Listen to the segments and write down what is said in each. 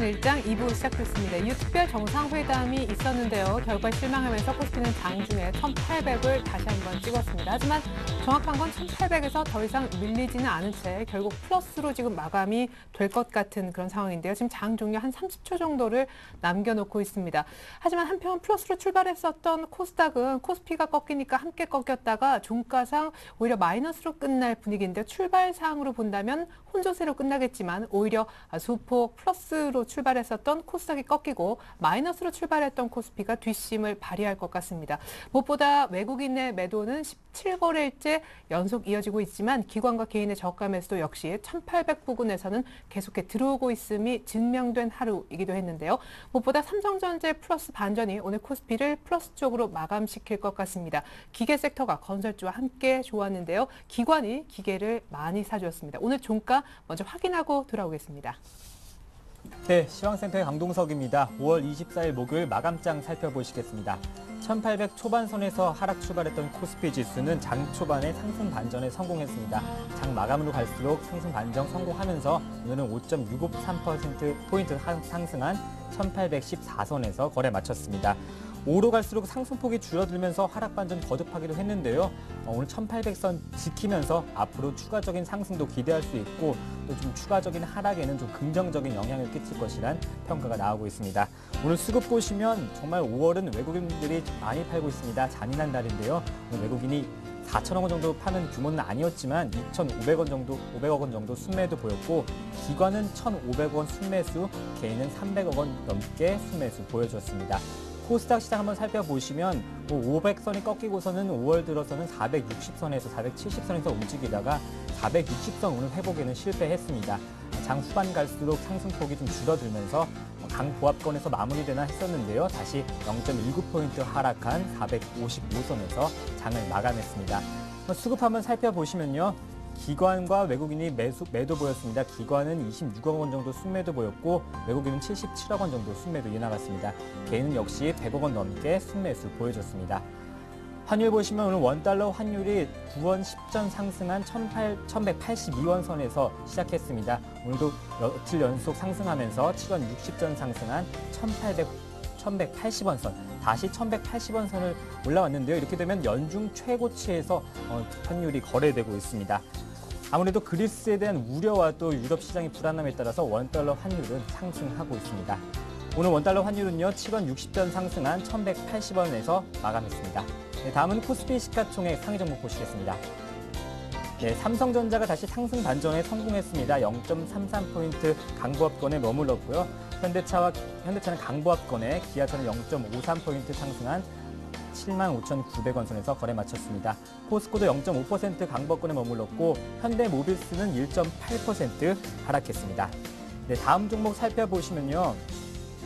일장 2부 시작됐습니다. 이후 특별 정상회담이 있었는데요. 결과에 실망하면서 코스피는 장중에 1,800을 다시 한번 찍었습니다. 하지만 정확한 건 1,800에서 더 이상 밀리지는 않은 채 결국 플러스로 지금 마감이 될 것 같은 그런 상황인데요. 지금 장 종료 한 30초 정도를 남겨놓고 있습니다. 하지만 한편 플러스로 출발했었던 코스닥은 코스피가 꺾이니까 함께 꺾였다가 종가상 오히려 마이너스로 끝날 분위기인데 출발상으로 본다면 혼조세로 끝나겠지만 오히려 소폭 플러스로 출발했었던 코스닥이 꺾이고 마이너스로 출발했던 코스피가 뒷심을 발휘할 것 같습니다. 무엇보다 외국인의 매도는 17거래일째 연속 이어지고 있지만 기관과 개인의 저가 매수도 역시 1,800 부근에서는 계속해 들어오고 있음이 증명된 하루이기도 했는데요. 무엇보다 삼성전자 플러스 반전이 오늘 코스피를 플러스 쪽으로 마감시킬 것 같습니다. 기계 섹터가 건설주와 함께 좋았는데요. 기관이 기계를 많이 사주었습니다. 오늘 종가 먼저 확인하고 돌아오겠습니다. 네, 시황센터의 강동석입니다. 5월 24일 목요일 마감장 살펴보시겠습니다. 1,800 초반선에서 하락 출발했던 코스피 지수는 장 초반에 상승 반전에 성공했습니다. 장 마감으로 갈수록 상승 반전 성공하면서 오늘은 5.653%포인트 상승한 1,814선에서 거래 마쳤습니다. 5로 갈수록 상승폭이 줄어들면서 하락 반전 거듭하기도 했는데요. 오늘 1,800선 지키면서 앞으로 추가적인 상승도 기대할 수 있고 또 좀 추가적인 하락에는 좀 긍정적인 영향을 끼칠 것이란 평가가 나오고 있습니다. 오늘 수급 보시면 정말 5월은 외국인들이 많이 팔고 있습니다. 잔인한 달인데요. 외국인이 4천억 원 정도 파는 규모는 아니었지만 2,500억 원 정도 순매도 보였고 기관은 1,500원 순매수, 개인은 300억 원 넘게 순매수 보여줬습니다. 코스닥 시장 한번 살펴보시면 500선이 꺾이고서는 5월 들어서는 460선에서 470선에서 움직이다가 460선 오늘 회복에는 실패했습니다. 장 후반 갈수록 상승폭이 좀 줄어들면서 강보합권에서 마무리되나 했었는데요. 다시 0.19포인트 하락한 455선에서 장을 마감했습니다. 수급 한번 살펴보시면요. 기관과 외국인이 매도 보였습니다. 기관은 26억 원 정도 순매도 보였고 외국인은 77억 원 정도 순매도 이어나갔습니다. 개인은 역시 100억 원 넘게 순매수 보여줬습니다. 환율 보시면 오늘 원달러 환율이 9원 10전 상승한 1,182원 선에서 시작했습니다. 오늘도 며칠 연속 상승하면서 7원 60전 상승한 1,180원 선, 다시 1,180원 선을 올라왔는데요. 이렇게 되면 연중 최고치에서 환율이 거래되고 있습니다. 아무래도 그리스에 대한 우려와 또 유럽 시장의 불안함에 따라서 원달러 환율은 상승하고 있습니다. 오늘 원달러 환율은요, 7원 60전 상승한 1,180원에서 마감했습니다. 네, 다음은 코스피 시가총액 상위 종목 보시겠습니다. 네, 삼성전자가 다시 상승 반전에 성공했습니다. 0.33포인트 강보합권에 머물렀고요. 현대차는 강보합권에, 기아차는 0.53포인트 상승한 75,900원 선에서 거래 마쳤습니다. 포스코도 0.5% 강보합권에 머물렀고 현대모비스는 1.8% 하락했습니다. 네, 다음 종목 살펴보시면요.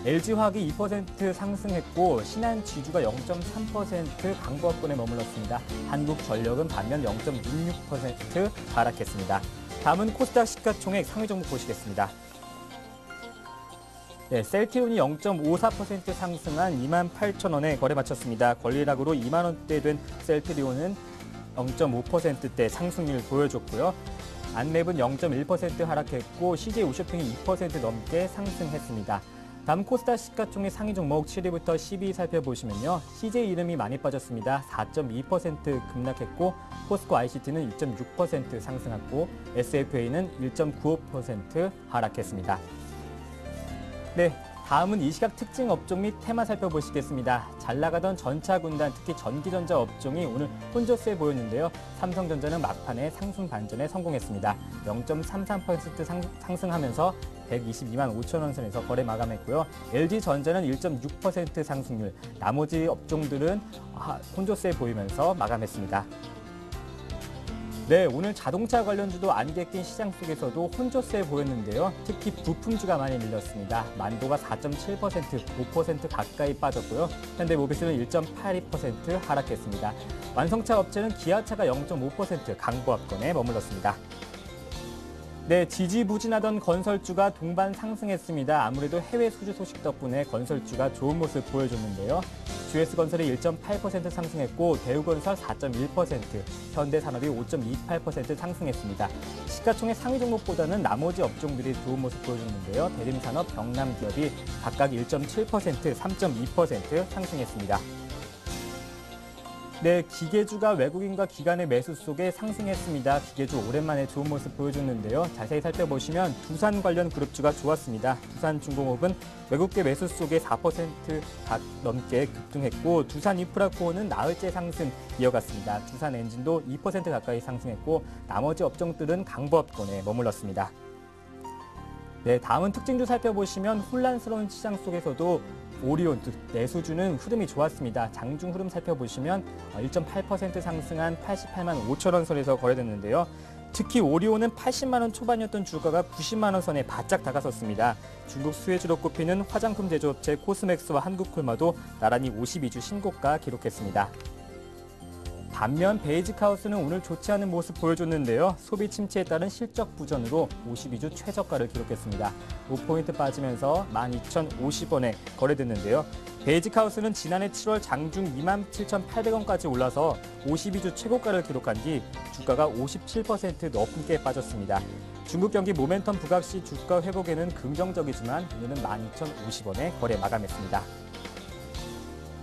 LG화학이 2% 상승했고 신한지주가 0.3% 강보합권에 머물렀습니다. 한국전력은 반면 0.66% 하락했습니다. 다음은 코스닥 시가총액 상위 종목 보시겠습니다. 네, 셀트리온이 0.54% 상승한 28,000원에 거래 마쳤습니다. 권리락으로 2만 원대 된 셀트리온은 0.5%대 상승률 보여줬고요. 안랩은 0.1% 하락했고 CJ오쇼핑이 2% 넘게 상승했습니다. 다음 코스닥 시가총액 상위 종목 7위부터 10위 살펴보시면요. CJ 이름이 많이 빠졌습니다. 4.2% 급락했고 포스코 ICT는 1.6% 상승했고 SFA는 1.95% 하락했습니다. 네, 다음은 이 시각 특징 업종 및 테마 살펴보시겠습니다. 잘 나가던 전차 군단, 특히 전기전자 업종이 오늘 혼조세 보였는데요. 삼성전자는 막판에 상승 반전에 성공했습니다. 0.33% 상승하면서 122만 5천 원 선에서 거래 마감했고요. LG전자는 1.6% 상승률, 나머지 업종들은 혼조세 보이면서 마감했습니다. 네, 오늘 자동차 관련주도 안개 낀 시장 속에서도 혼조세 보였는데요. 특히 부품주가 많이 밀렸습니다. 만도가 4.7%, 5% 가까이 빠졌고요. 현대모비스는 1.82% 하락했습니다. 완성차 업체는 기아차가 0.5% 강보합권에 머물렀습니다. 네, 지지부진하던 건설주가 동반 상승했습니다. 아무래도 해외 수주 소식 덕분에 건설주가 좋은 모습 보여줬는데요. GS건설이 1.8% 상승했고 대우건설 4.1%, 현대산업이 5.28% 상승했습니다. 시가총액 상위 종목보다는 나머지 업종들이 좋은 모습 보여줬는데요. 대림산업, 경남기업이 각각 1.7%, 3.2% 상승했습니다. 네, 기계주가 외국인과 기관의 매수 속에 상승했습니다. 기계주 오랜만에 좋은 모습 보여줬는데요. 자세히 살펴보시면 두산 관련 그룹주가 좋았습니다. 두산중공업은 외국계 매수 속에 4% 넘게 급등했고 두산인프라코어는 나흘째 상승 이어갔습니다. 두산엔진도 2% 가까이 상승했고 나머지 업종들은 강보합권에 머물렀습니다. 네, 다음은 특징주 살펴보시면 혼란스러운 시장 속에서도 오리온, 내수주는 흐름이 좋았습니다. 장중 흐름 살펴보시면 1.8% 상승한 88만 5천 원 선에서 거래됐는데요. 특히 오리온은 80만 원 초반이었던 주가가 90만 원 선에 바짝 다가섰습니다. 중국 수혜주로 꼽히는 화장품 제조업체 코스맥스와 한국콜마도 나란히 52주 신고가 기록했습니다. 반면 베이직하우스는 오늘 좋지 않은 모습 보여줬는데요. 소비 침체에 따른 실적 부전으로 52주 최저가를 기록했습니다. 5포인트 빠지면서 12,050원에 거래됐는데요. 베이직하우스는 지난해 7월 장중 27,800원까지 올라서 52주 최고가를 기록한 뒤 주가가 57% 넘게 빠졌습니다. 중국 경기 모멘텀 부각 시 주가 회복에는 긍정적이지만 오늘은 12,050원에 거래 마감했습니다.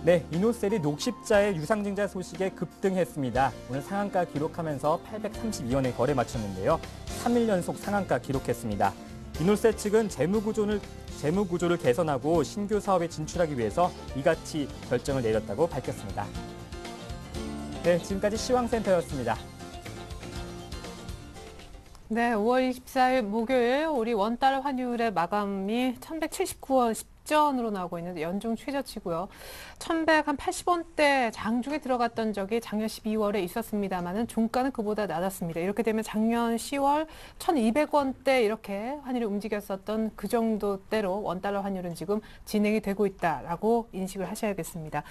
네, 이노셀이 녹십자의 유상증자 소식에 급등했습니다. 오늘 상한가 기록하면서 832원에 거래 마쳤는데요. 3일 연속 상한가 기록했습니다. 이노셀 측은 재무구조를 개선하고 신규 사업에 진출하기 위해서 이같이 결정을 내렸다고 밝혔습니다. 네, 지금까지 시황센터였습니다. 네, 5월 24일 목요일 우리 원달러 환율의 마감이 1,179원 10전으로 나오고 있는데 연중 최저치고요. 1,180원대 장중에 들어갔던 적이 작년 12월에 있었습니다만은 종가는 그보다 낮았습니다. 이렇게 되면 작년 10월 1,200원대 이렇게 환율이 움직였었던 그 정도대로 원달러 환율은 지금 진행이 되고 있다라고 인식을 하셔야겠습니다.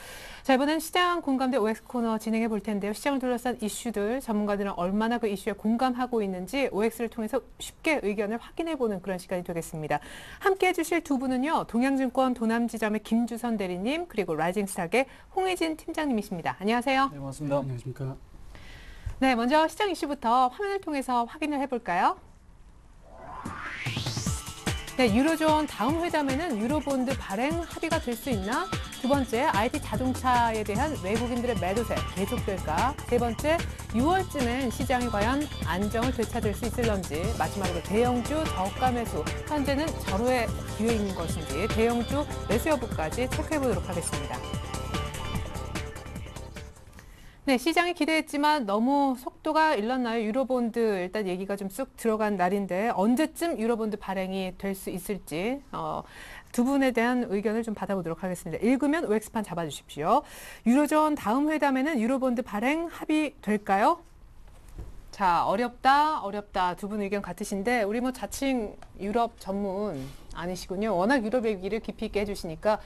자, 이번엔 시장 공감대 OX 코너 진행해 볼 텐데요. 시장을 둘러싼 이슈들, 전문가들은 얼마나 그 이슈에 공감하고 있는지 OX를 통해서 쉽게 의견을 확인해보는 그런 시간이 되겠습니다. 함께해 주실 두 분은요. 동양증권 도남지점의 김주선 대리님 그리고 라이징스탁의 홍혜진 팀장님이십니다. 안녕하세요. 네, 반갑습니다. 안녕하십니까. 네, 먼저 시장 이슈부터 화면을 통해서 확인을 해볼까요? 네, 유로존 다음 회담에는 유로본드 발행 합의가 될 수 있나? 두 번째, IT 자동차에 대한 외국인들의 매도세 계속될까? 세 번째, 6월쯤엔 시장이 과연 안정을 되찾을 수 있을런지, 마지막으로 대형주 저가 매수, 현재는 절호의 기회인 것인지 대형주 매수 여부까지 체크해보도록 하겠습니다. 네, 시장이 기대했지만 너무 속도가 일렀나요? 유로본드 일단 얘기가 좀 쑥 들어간 날인데 언제쯤 유로본드 발행이 될 수 있을지 두 분에 대한 의견을 좀 받아보도록 하겠습니다. 읽으면 OX판 잡아주십시오. 유로존 다음 회담에는 유로본드 발행 합의될까요? 자, 어렵다. 두 분 의견 같으신데 우리 뭐 자칭 유럽 전문 아니시군요. 워낙 유럽 얘기를 깊이 있게 해주시니까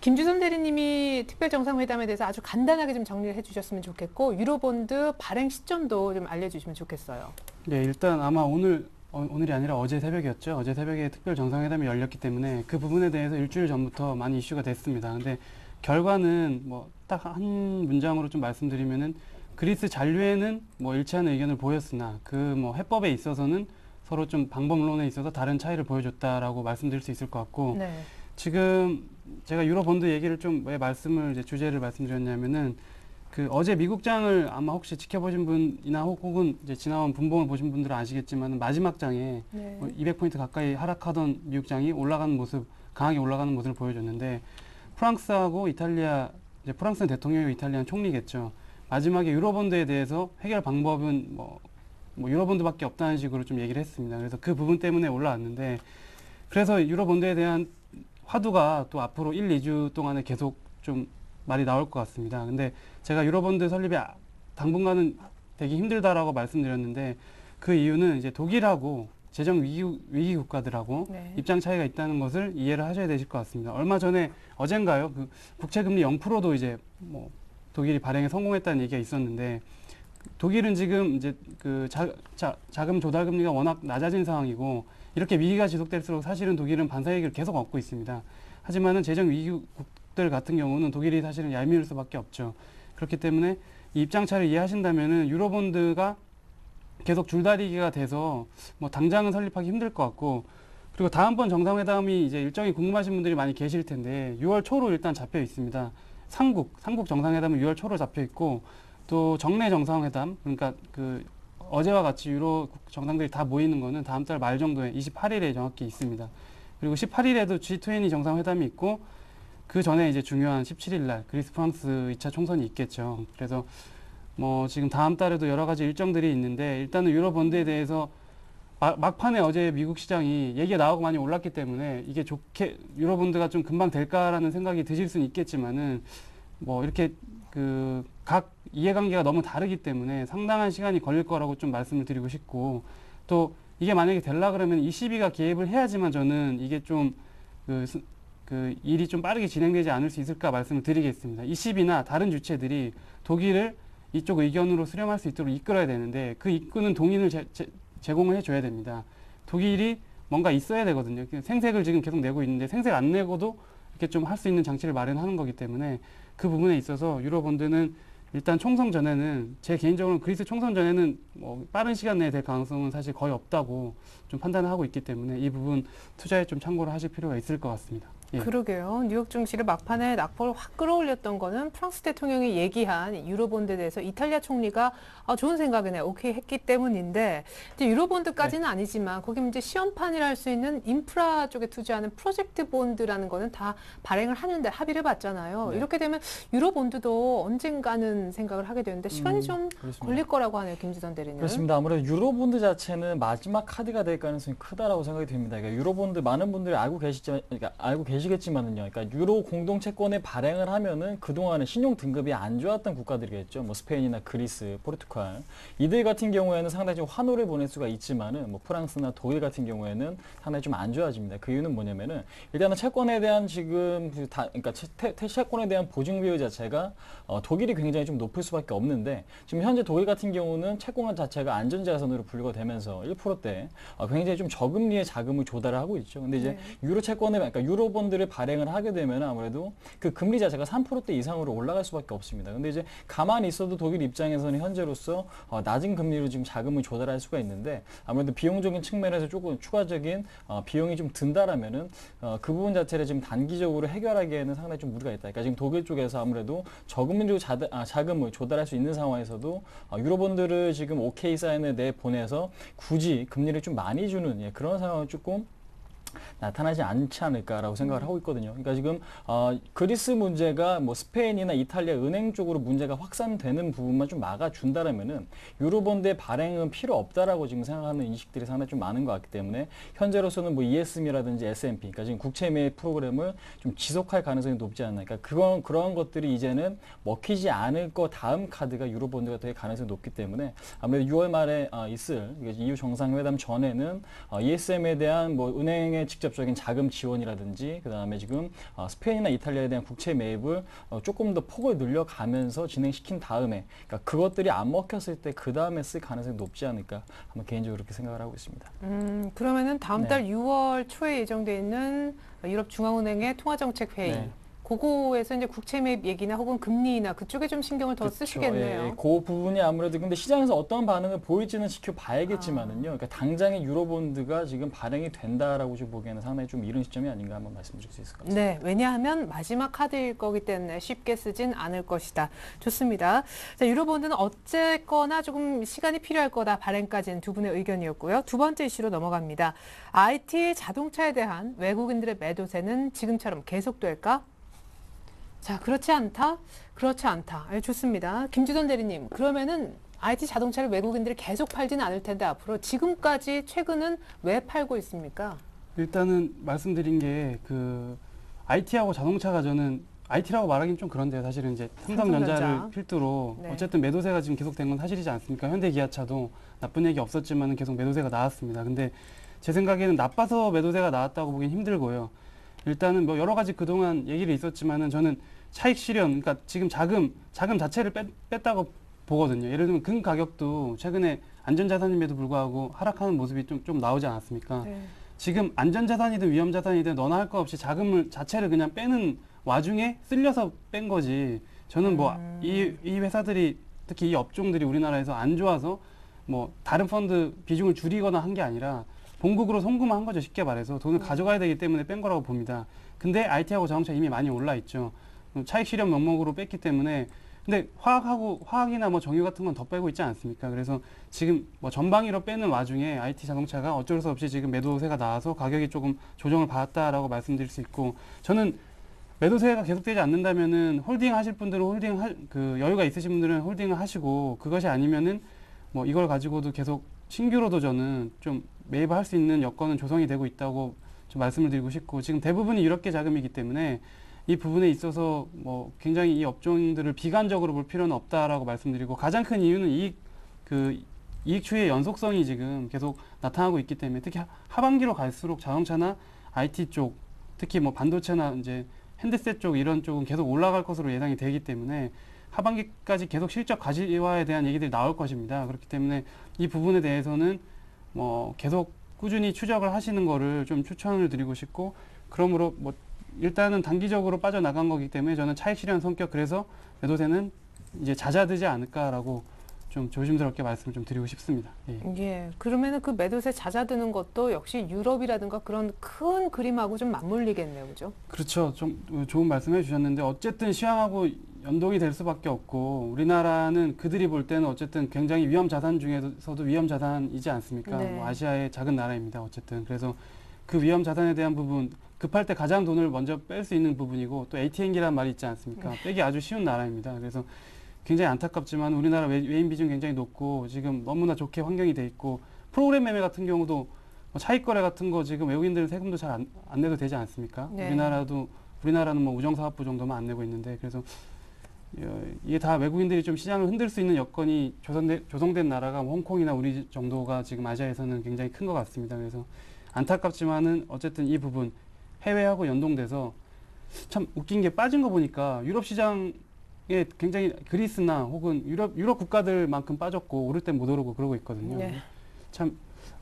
김주선 대리님이 특별정상회담에 대해서 아주 간단하게 좀 정리를 해주셨으면 좋겠고 유로본드 발행 시점도 좀 알려주시면 좋겠어요. 네, 일단 아마 오늘이 아니라 어제 새벽이었죠. 어제 새벽에 특별정상회담이 열렸기 때문에 그 부분에 대해서 일주일 전부터 많이 이슈가 됐습니다. 근데 결과는 뭐 딱 한 문장으로 좀 말씀드리면은 그리스 잔류에는 뭐 일치하는 의견을 보였으나 그 뭐 해법에 있어서는 서로 좀 방법론에 있어서 다른 차이를 보여줬다라고 말씀드릴 수 있을 것 같고 네. 지금 제가 유로본드 얘기를 좀 왜 주제를 말씀드렸냐면은 그 어제 미국장을 아마 혹시 지켜보신 분이나 혹은 이제 지나온 분봉을 보신 분들은 아시겠지만 마지막 장에 네. 200포인트 가까이 하락하던 미국장이 강하게 올라가는 모습을 보여줬는데 프랑스하고 이탈리아, 이제 프랑스는 대통령이고 이탈리아는 총리겠죠. 마지막에 유로본드에 대해서 해결 방법은 뭐 유로본드밖에 없다는 식으로 좀 얘기를 했습니다. 그래서 그 부분 때문에 올라왔는데 그래서 유로본드에 대한 화두가 또 앞으로 1, 2주 동안에 계속 좀 말이 나올 것 같습니다. 근데 제가 유로본드 설립이 당분간은 되기 힘들다라고 말씀드렸는데 그 이유는 이제 독일하고 재정 위기 국가들하고 네. 입장 차이가 있다는 것을 이해를 하셔야 되실 것 같습니다. 얼마 전에 어젠가요? 그 국채금리 0%도 이제 뭐 독일이 발행에 성공했다는 얘기가 있었는데 독일은 지금 이제 그 자금 조달 금리가 워낙 낮아진 상황이고 이렇게 위기가 지속될수록 사실은 독일은 반사이익을 계속 얻고 있습니다. 하지만은 재정 위기국들 같은 경우는 독일이 사실은 얄미울 수밖에 없죠. 그렇기 때문에 이 입장차를 이해하신다면은 유로본드가 계속 줄다리기가 돼서 뭐 당장은 설립하기 힘들 것 같고, 그리고 다음번 정상회담이 이제 일정이 궁금하신 분들이 많이 계실 텐데 6월 초로 일단 잡혀 있습니다. 삼국 정상회담은 6월 초로 잡혀 있고, 또 정례 정상회담, 그러니까 그 어제와 같이 유로 정상들이 다 모이는 거는 다음 달 말 정도에 28일에 정확히 있습니다. 그리고 18일에도 G20 정상회담이 있고, 그 전에 이제 중요한 17일 날 그리스 프랑스 2차 총선이 있겠죠. 그래서 뭐 지금 다음 달에도 여러 가지 일정들이 있는데, 일단은 유로본드에 대해서 막판에 어제 미국 시장이 얘기가 나오고 많이 올랐기 때문에 이게 좋게 유로본드가 좀 금방 될까라는 생각이 드실 수는 있겠지만은, 뭐 이렇게 그 각 이해관계가 너무 다르기 때문에 상당한 시간이 걸릴 거라고 좀 말씀을 드리고 싶고, 또 이게 만약에 되려 그러면 ECB가 개입을 해야지만 저는 이게 좀 그 일이 좀 빠르게 진행되지 않을 수 있을까 말씀을 드리겠습니다. ECB나 다른 주체들이 독일을 이쪽 의견으로 수렴할 수 있도록 이끌어야 되는데, 그 이끄는 동인을 제공을 해줘야 됩니다. 독일이 뭔가 있어야 되거든요. 생색을 지금 계속 내고 있는데 생색 안 내고도 이렇게 좀 할 수 있는 장치를 마련하는 거기 때문에 그 부분에 있어서 유로본드는 일단 총선 전에는, 제 개인적으로는 그리스 총선 전에는 뭐 빠른 시간 내에 될 가능성은 사실 거의 없다고 좀 판단을 하고 있기 때문에 이 부분 투자에 좀 참고를 하실 필요가 있을 것 같습니다. 예. 그러게요. 뉴욕 증시를 막판에 낙폭을 확 끌어올렸던 거는 프랑스 대통령이 얘기한 유로본드에 대해서 이탈리아 총리가 좋은 생각이네, 오케이 했기 때문인데, 이제 유로본드까지는 아니지만 거기 이제 시험판이라 할 수 있는 인프라 쪽에 투자하는 프로젝트 본드라는 거는 다 발행을 하는데 합의를 봤잖아요. 네. 이렇게 되면 유로본드도 언젠가는 생각을 하게 되는데 시간이 좀 그렇습니다. 걸릴 거라고 하네요, 김지선 대리님. 그렇습니다. 아무래도 유로본드 자체는 마지막 카드가 될 가능성이 크다라고 생각이 됩니다. 그러니까 유로본드 많은 분들이 알고 계시겠지만은요. 그러니까 유로 공동채권에 발행을 하면은 그동안에 신용 등급이 안 좋았던 국가들이겠죠. 뭐 스페인이나 그리스, 포르투갈. 이들 같은 경우에는 상당히 좀 환호를 보낼 수가 있지만은 뭐 프랑스나 독일 같은 경우에는 상당히 좀 안 좋아집니다. 그 이유는 뭐냐면은 일단은 채권에 대한 지금 그러니까 채권에 대한 보증 비율 자체가 독일이 굉장히 좀 높을 수밖에 없는데, 지금 현재 독일 같은 경우는 채권 자체가 안전자산으로 분류가 되면서 1%대 굉장히 좀 저금리의 자금을 조달을 하고 있죠. 근데 이제 유로 채권에, 그러니까 유로본드를 발행을 하게 되면 아무래도 그 금리 자체가 3%대 이상으로 올라갈 수밖에 없습니다. 근데 이제 가만히 있어도 독일 입장에서는 현재로서 낮은 금리로 지금 자금을 조달할 수가 있는데, 아무래도 비용적인 측면에서 조금 추가적인 비용이 좀 든다라면은 그 부분 자체를 지금 단기적으로 해결하기에는 상당히 좀 무리가 있다. 그러니까 지금 독일 쪽에서 아무래도 저금리로 자금을 조달할 수 있는 상황에서도 유로본드를 지금 오케이 사인을 내보내서 굳이 금리를 좀 많이 주는 그런 상황을 조금 나타나지 않지 않을까라고 생각을 하고 있거든요. 그러니까 지금 그리스 문제가 뭐 스페인이나 이탈리아 은행 쪽으로 문제가 확산되는 부분만 좀 막아준다라면은 유로본드의 발행은 필요 없다라고 지금 생각하는 인식들이 상당히 좀 많은 것 같기 때문에 현재로서는 뭐 ESM이라든지 S&P, 그러니까 지금 국채매입 프로그램을 좀 지속할 가능성이 높지 않나. 그러니까 그런 것들이 이제는 먹히지 않을 거 다음 카드가 유로본드가 될 가능성이 높기 때문에 아무래도 6월 말에 있을 EU 정상회담 전에는 ESM에 대한 뭐 은행의 직접적인 자금 지원이라든지, 그 다음에 지금 스페인이나 이탈리아에 대한 국채 매입을 조금 더 폭을 늘려가면서 진행시킨 다음에, 그러니까 그것들이 안 먹혔을 때 그 다음에 쓸 가능성이 높지 않을까, 한번 개인적으로 그렇게 생각을 하고 있습니다. 그러면은 다음 달 6월 초에 예정돼 있는 유럽 중앙은행의 통화정책 회의. 네. 그거에서 이제 국채 매입 얘기나 혹은 금리나 그쪽에 좀 신경을 더 쓰시겠네요. 예, 그 부분이 아무래도 근데 시장에서 어떤 반응을 보일지는 지켜봐야겠지만은요. 그러니까 당장의 유로본드가 지금 발행이 된다라고 좀 보기에는 상당히 좀 이른 시점이 아닌가 한번 말씀드릴 수 있을 것 같습니다. 네, 왜냐하면 마지막 카드일 거기 때문에 쉽게 쓰진 않을 것이다. 좋습니다. 자, 유로본드는 어쨌거나 조금 시간이 필요할 거다. 발행까지는 두 분의 의견이었고요. 두 번째 이슈로 넘어갑니다. IT 자동차에 대한 외국인들의 매도세는 지금처럼 계속될까? 자, 그렇지 않다? 그렇지 않다. 좋습니다. 김주선 대리님, 그러면은 IT 자동차를 외국인들이 계속 팔지는 않을 텐데 앞으로 지금까지 최근은 왜 팔고 있습니까? 일단은 말씀드린 게 그 IT하고 자동차가, 저는 IT라고 말하기는 좀 그런데요. 사실은 이제 삼성전자를 필두로 네. 어쨌든 매도세가 지금 계속 된 건 사실이지 않습니까? 현대기아차도 나쁜 얘기 없었지만 계속 매도세가 나왔습니다. 근데 제 생각에는 나빠서 매도세가 나왔다고 보기는 힘들고요. 일단은 뭐 여러 가지 그동안 얘기를 있었지만은 저는 차익 실현, 그러니까 지금 자금 자체를 뺐다고 보거든요. 예를 들면 금 가격도 최근에 안전자산임에도 불구하고 하락하는 모습이 좀 나오지 않았습니까? 네. 지금 안전자산이든 위험자산이든 너나 할 거 없이 자금을 자체를 그냥 빼는 와중에 쓸려서 뺀 거지. 저는 뭐 이 회사들이 특히 이 업종들이 우리나라에서 안 좋아서 뭐 다른 펀드 비중을 줄이거나 한 게 아니라 본국으로 송금한 거죠. 쉽게 말해서 돈을 가져가야 되기 때문에 뺀 거라고 봅니다. 근데 IT하고 자동차 이미 많이 올라 있죠. 차익 실현 명목으로 뺐기 때문에 근데 화학이나 뭐 정유 같은 건 더 빼고 있지 않습니까? 그래서 지금 뭐 전방위로 빼는 와중에 IT 자동차가 어쩔 수 없이 지금 매도세가 나와서 가격이 조금 조정을 받았다라고 말씀드릴 수 있고 저는 매도세가 계속되지 않는다면은 홀딩 하실 분들은 그 여유가 있으신 분들은 홀딩을 하시고 그것이 아니면은 뭐 이걸 가지고도 계속 신규로도 저는 좀 매입할 수 있는 여건은 조성이 되고 있다고 좀 말씀을 드리고 싶고 지금 대부분이 유럽계 자금이기 때문에 이 부분에 있어서 뭐 굉장히 이 업종들을 비관적으로 볼 필요는 없다라고 말씀드리고 가장 큰 이유는 이익 추이의 연속성이 지금 계속 나타나고 있기 때문에 특히 하반기로 갈수록 자동차나 IT 쪽 특히 뭐 반도체나 이제 핸드셋 쪽 이런 쪽은 계속 올라갈 것으로 예상이 되기 때문에 하반기까지 계속 실적 가시화에 대한 얘기들이 나올 것입니다. 그렇기 때문에 이 부분에 대해서는 뭐 계속 꾸준히 추적을 하시는 거를 좀 추천을 드리고 싶고 그러므로 뭐 일단은 단기적으로 빠져나간 거기 때문에 저는 차익 실현 성격 그래서 매도세는 이제 잦아들지 않을까라고 좀 조심스럽게 말씀을 좀 드리고 싶습니다. 예. 예. 그러면은 그 매도세 잦아드는 것도 역시 유럽이라든가 그런 큰 그림하고 좀 맞물리겠네요. 그죠? 그렇죠. 좀 좋은 말씀해 주셨는데 어쨌든 시황하고 연동이 될 수밖에 없고 우리나라는 그들이 볼 때는 어쨌든 굉장히 위험 자산 중에서도 위험 자산이지 않습니까? 네. 뭐 아시아의 작은 나라입니다. 어쨌든 그래서 그 위험 자산에 대한 부분 급할 때 가장 돈을 먼저 뺄 수 있는 부분이고 또 ATM기라는 말이 있지 않습니까? 빼기 아주 쉬운 나라입니다. 그래서 굉장히 안타깝지만 우리나라 외인 비중 굉장히 높고 지금 너무나 좋게 환경이 돼 있고 프로그램 매매 같은 경우도 뭐 차익 거래 같은 거 지금 외국인들은 세금도 잘 안 내도 되지 않습니까? 네. 우리나라는 뭐 우정사업부 정도만 안 내고 있는데 그래서 이게 다 외국인들이 좀 시장을 흔들 수 있는 여건이 조성된 나라가 뭐 홍콩이나 우리 정도가 지금 아시아에서는 굉장히 큰 것 같습니다. 그래서 안타깝지만은 어쨌든 이 부분 해외하고 연동돼서 참 웃긴 게 빠진 거 보니까 유럽 시장에 굉장히 그리스나 혹은 유럽 국가들만큼 빠졌고 오를 땐 못 오르고 그러고 있거든요. 네. 참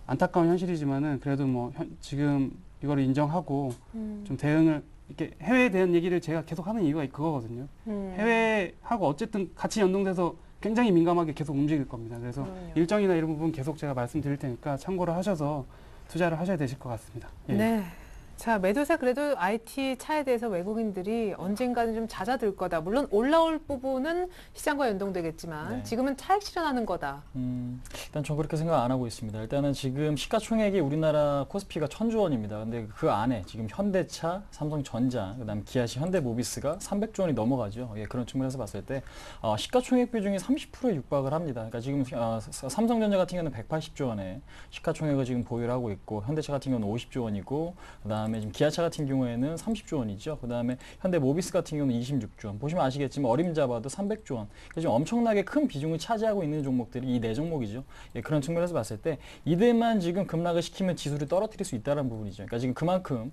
안타까운 현실이지만은 그래도 뭐 지금 이거를 인정하고 좀 대응을 이렇게 해외에 대한 얘기를 제가 계속 하는 이유가 그거거든요. 해외하고 어쨌든 같이 연동돼서 굉장히 민감하게 계속 움직일 겁니다. 그래서 그럼요. 일정이나 이런 부분 계속 제가 말씀드릴 테니까 참고를 하셔서 투자를 하셔야 되실 것 같습니다. 예. 네. 자, 매도세 그래도 IT 차에 대해서 외국인들이 언젠가는 좀 잦아들 거다. 물론 올라올 부분은 시장과 연동되겠지만 네. 지금은 차익 실현하는 거다. 일단 전 그렇게 생각 안 하고 있습니다. 일단은 지금 시가총액이 우리나라 코스피가 1,000조 원입니다. 근데 그 안에 지금 현대차, 삼성전자, 그다음 기아시, 현대모비스가 300조 원이 넘어가죠. 예, 그런 측면에서 봤을 때 시가총액 비중이 30%에 육박을 합니다. 그러니까 지금 삼성전자 같은 경우는 180조 원에 시가총액을 지금 보유를 하고 있고 현대차 같은 경우는 50조 원이고 그다음에 지금 기아차 같은 경우에는 30조 원이죠. 그다음에 현대모비스 같은 경우는 26조 원. 보시면 아시겠지만 어림잡아도 300조 원. 그래서 지금 엄청나게 큰 비중을 차지하고 있는 종목들이 이 네 종목이죠. 예, 그런 측면에서 봤을 때 이들만 지금 급락을 시키면 지수를 떨어뜨릴 수 있다는 부분이죠. 그러니까 지금 그만큼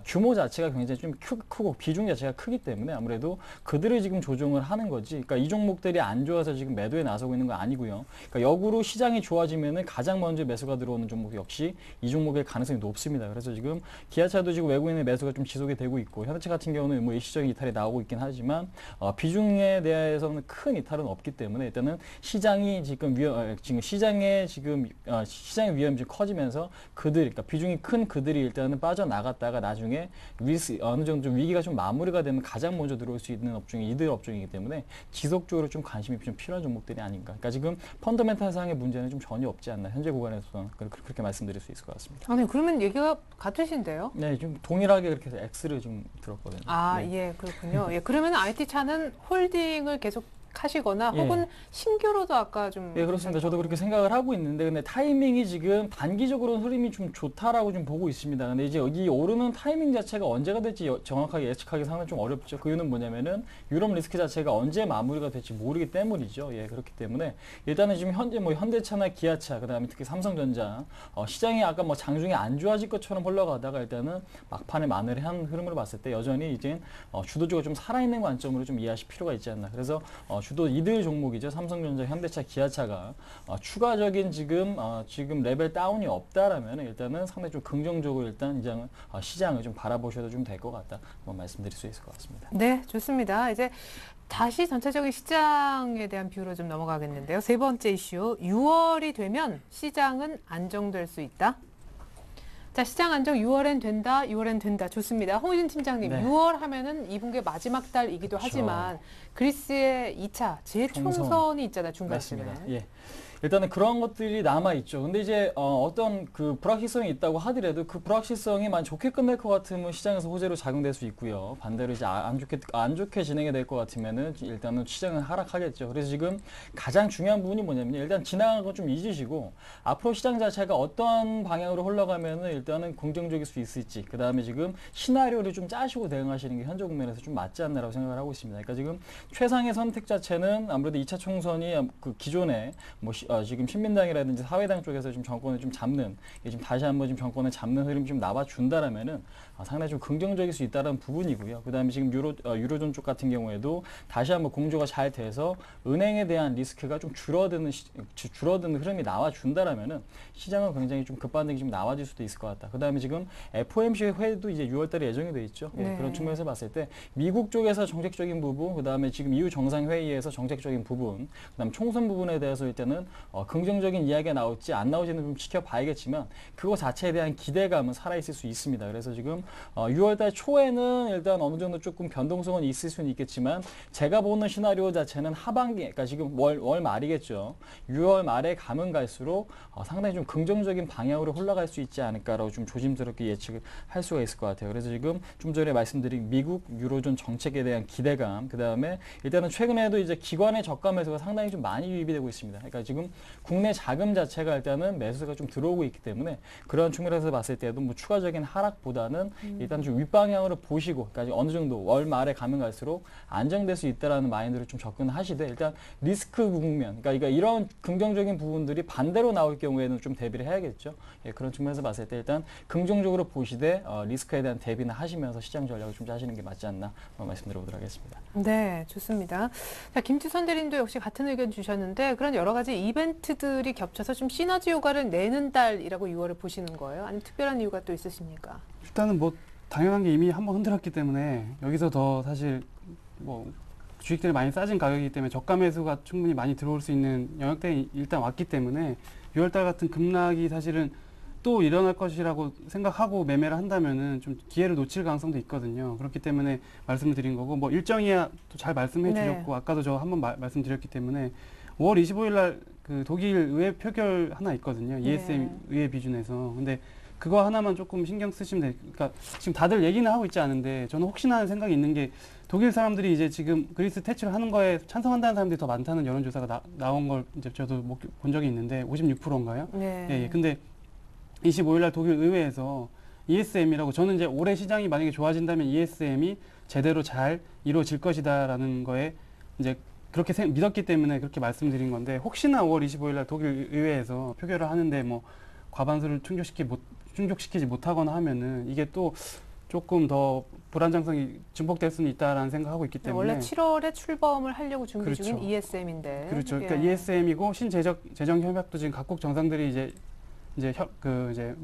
규모 자체가 굉장히 좀 크고 비중 자체가 크기 때문에 아무래도 그들을 지금 조정을 하는 거지. 그러니까 이 종목들이 안 좋아서 지금 매도에 나서고 있는 거 아니고요. 그러니까 역으로 시장이 좋아지면은 가장 먼저 매수가 들어오는 종목 역시 이 종목의 가능성이 높습니다. 그래서 지금 기아차도 지금 외국인의 매수가 좀 지속이 되고 있고 현대차 같은 경우는 뭐 일시적인 이탈이 나오고 있긴 하지만 비중에 대해서는 큰 이탈은 없기 때문에 일단은 시장이 지금 시장의 위험이 좀 커지면서 그러니까 비중이 큰 그들이 일단은 빠져나갔다가 나중에 어느 정도 좀 위기가 좀 마무리가 되면 가장 먼저 들어올 수 있는 업종이 이들 업종이기 때문에 지속적으로 좀 관심이 좀 필요한 종목들이 아닌가. 그러니까 지금 펀더멘탈상의 문제는 좀 전혀 없지 않나. 현재 구간에서는 그렇게 말씀드릴 수 있을 것 같습니다. 아니, 그러면 얘기가 같으신데요? 네, 좀 동일하게 그렇게 해서 X를 좀 들었거든요. 아, 네. 예, 그렇군요. 예, 그러면 IT 차는 홀딩을 계속 하시거나 예. 혹은 신규로도 아까 좀. 예, 그렇습니다. 저도 그렇게 생각을 하고 있는데, 근데 타이밍이 지금 단기적으로는 흐름이 좀 좋다라고 좀 보고 있습니다. 근데 이제 여기 오르는 타이밍 자체가 언제가 될지 정확하게 예측하기 상당히 좀 어렵죠. 그 이유는 뭐냐면은 유럽 리스크 자체가 언제 마무리가 될지 모르기 때문이죠. 예, 그렇기 때문에 일단은 지금 현재 뭐 현대차나 기아차, 그다음에 특히 삼성전자 시장이 아까 뭐 장중에 안 좋아질 것처럼 흘러가다가 일단은 막판에 마무리한 흐름으로 봤을 때 여전히 이제 주도주가 좀 살아있는 관점으로 좀 이해하실 필요가 있지 않나. 그래서 주도 이들 종목이죠. 삼성전자, 현대차, 기아차가 추가적인 지금 레벨 다운이 없다라면 일단은 상당히 좀 긍정적으로 일단 시장을 좀 바라보셔도 좀 될 것 같다. 한번 말씀드릴 수 있을 것 같습니다. 네, 좋습니다. 이제 다시 전체적인 시장에 대한 뷰로 좀 넘어가겠는데요. 세 번째 이슈, 6월이 되면 시장은 안정될 수 있다. 자, 시장 안정 6월엔 된다, 6월엔 된다. 좋습니다. 홍의진 팀장님, 네. 6월 하면은 2분기 마지막 달이기도 그렇죠. 하지만 그리스의 2차 재총선이 있잖아요, 중간쯤에. 맞습니다. 예. 일단은 그런 것들이 남아 있죠. 근데 이제 어떤 그 불확실성이 있다고 하더라도 그 불확실성이 만 좋게 끝날 것 같으면 시장에서 호재로 작용될 수 있고요. 반대로 이제 안 좋게 진행이 될 것 같으면은 일단은 시장은 하락하겠죠. 그래서 지금 가장 중요한 부분이 뭐냐면요. 일단 지나간 거 좀 잊으시고 앞으로 시장 자체가 어떤 방향으로 흘러가면은 일단은 긍정적일 수 있을지, 그 다음에 지금 시나리오를 좀 짜시고 대응하시는 게 현재 국면에서 좀 맞지 않나라고 생각을 하고 있습니다. 그러니까 지금 최상의 선택 자체는 아무래도 2차 총선이 그 기존에 지금 신민당이라든지 사회당 쪽에서 좀 정권을 좀 잡는, 지금 다시 한번 지금 정권을 잡는 흐름이 좀 나와준다라면은 상당히 좀 긍정적일 수 있다는 부분이고요. 그 다음에 지금 유로존 쪽 같은 경우에도 다시 한번 공조가 잘 돼서 은행에 대한 리스크가 좀 줄어드는 흐름이 나와준다라면은 시장은 굉장히 좀 급반등이 좀 나와질 수도 있을 것 같다. 그 다음에 지금 FOMC 회의도 이제 6월달에 예정이 돼 있죠. 네. 예, 그런 측면에서 봤을 때 미국 쪽에서 정책적인 부분, 그 다음에 지금 EU 정상회의에서 정책적인 부분, 그 다음에 총선 부분에 대해서 일단은 긍정적인 이야기가 나올지 안 나올지는 좀 지켜봐야겠지만 그거 자체에 대한 기대감은 살아있을 수 있습니다. 그래서 지금 6월달 초에는 일단 어느 정도 조금 변동성은 있을 수는 있겠지만 제가 보는 시나리오 자체는 하반기, 그러니까 지금 월 말이겠죠. 6월 말에 가면 갈수록 상당히 좀 긍정적인 방향으로 흘러갈 수 있지 않을까라고 좀 조심스럽게 예측을 할 수가 있을 것 같아요. 그래서 지금 좀 전에 말씀드린 미국 유로존 정책에 대한 기대감, 그 다음에 일단은 최근에도 이제 기관의 저가 매수가 상당히 좀 많이 유입이 되고 있습니다. 그러니까 지금 국내 자금 자체가 일단은 매수가 좀 들어오고 있기 때문에 그런 측면에서 봤을 때도 뭐 추가적인 하락보다는 일단 좀 윗방향으로 보시고, 그러니까 어느 정도 월 말에 가면 갈수록 안정될 수 있다라는 마인드를 좀 접근하시되 일단 리스크 국면, 그러니까 이런 긍정적인 부분들이 반대로 나올 경우에는 좀 대비를 해야겠죠. 예, 그런 측면에서 봤을 때 일단 긍정적으로 보시되 리스크에 대한 대비는 하시면서 시장 전략을 좀 짜시는 게 맞지 않나 말씀드려보도록 하겠습니다. 네, 좋습니다. 자, 김지선 대리님도 역시 같은 의견 주셨는데 그런 여러 가지 이벤트들이 겹쳐서 좀 시너지 효과를 내는 달이라고 6월을 보시는 거예요? 아니면 특별한 이유가 또 있으십니까? 일단은 뭐 당연한 게 이미 한번 흔들었기 때문에 여기서 더 사실 뭐 주식들이 많이 싸진 가격이기 때문에 저가 매수가 충분히 많이 들어올 수 있는 영역대에 일단 왔기 때문에 6월달 같은 급락이 사실은 또 일어날 것이라고 생각하고 매매를 한다면은 좀 기회를 놓칠 가능성도 있거든요. 그렇기 때문에 말씀을 드린 거고, 뭐 일정이야 또 잘 말씀해 주셨고, 아까도 저 한번 말씀드렸기 때문에 5월 25일 날 그 독일 의회 표결 하나 있거든요. ESM 의회 비준에서. 근데 그거 하나만 조금 신경 쓰시면 돼요. 그러니까 지금 다들 얘기는 하고 있지 않은데 저는 혹시나 하는 생각이 있는 게 독일 사람들이 이제 지금 그리스 퇴출을 하는 거에 찬성한다는 사람들이 더 많다는 여론조사가 나온 걸 이제 저도 본 적이 있는데 56%인가요? 네. 예, 예. 근데 25일 날 독일 의회에서 ESM이라고, 저는 이제 올해 시장이 만약에 좋아진다면 ESM이 제대로 잘 이루어질 것이다라는 거에 이제 그렇게 믿었기 때문에 그렇게 말씀드린 건데, 혹시나 5월 25일 날 독일 의회에서 표결을 하는데 뭐 과반수를 충족시키지 못하거나 하면은 이게 또 조금 더 불안정성이 증폭될 수는 있다라는 생각하고 있기 때문에. 원래 7월에 출범을 하려고 준비 중인 그렇죠. ESM인데. 그렇죠. 그러니까 예. ESM이고 재정 협약도 지금 각국 정상들이 이제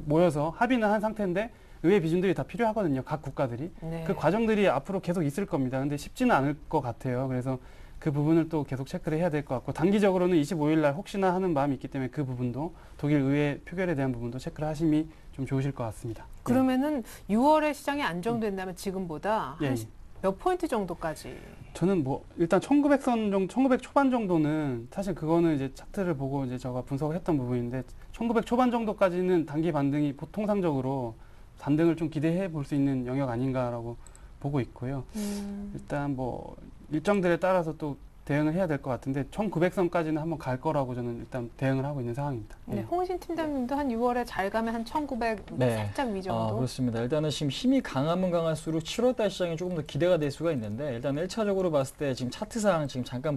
모여서 합의는 한 상태인데 의회 비준들이 다 필요하거든요. 각 국가들이. 네. 그 과정들이 앞으로 계속 있을 겁니다. 근데 쉽지는 않을 것 같아요. 그래서 그 부분을 또 계속 체크를 해야 될 것 같고, 단기적으로는 25일 날 혹시나 하는 마음이 있기 때문에 그 부분도, 독일 의회 표결에 대한 부분도 체크를 하심이 좀 좋으실 것 같습니다. 그러면은 6월에 시장이 안정된다면 지금보다 예, 한 예. 몇 포인트 정도까지? 저는 뭐 일단 1900선 정도, 1900 초반 정도는 사실 그거는 이제 차트를 보고 이제 제가 분석을 했던 부분인데 1900 초반 정도까지는 단기 반등이 통상적으로 반등을 좀 기대해 볼 수 있는 영역 아닌가라고 보고 있고요. 일단 뭐 일정들에 따라서 또 대응을 해야 될 것 같은데 1900선까지는 한번 갈 거라고 저는 일단 대응을 하고 있는 상황입니다. 네, 홍의진 팀장님도 한 6월에 잘 가면 한 1900 네. 살짝 위 정도? 그렇습니다. 일단은 지금 힘이 강하면 강할수록 7월달 시장이 조금 더 기대가 될 수가 있는데, 일단 1차적으로 봤을 때 지금 차트상 지금 잠깐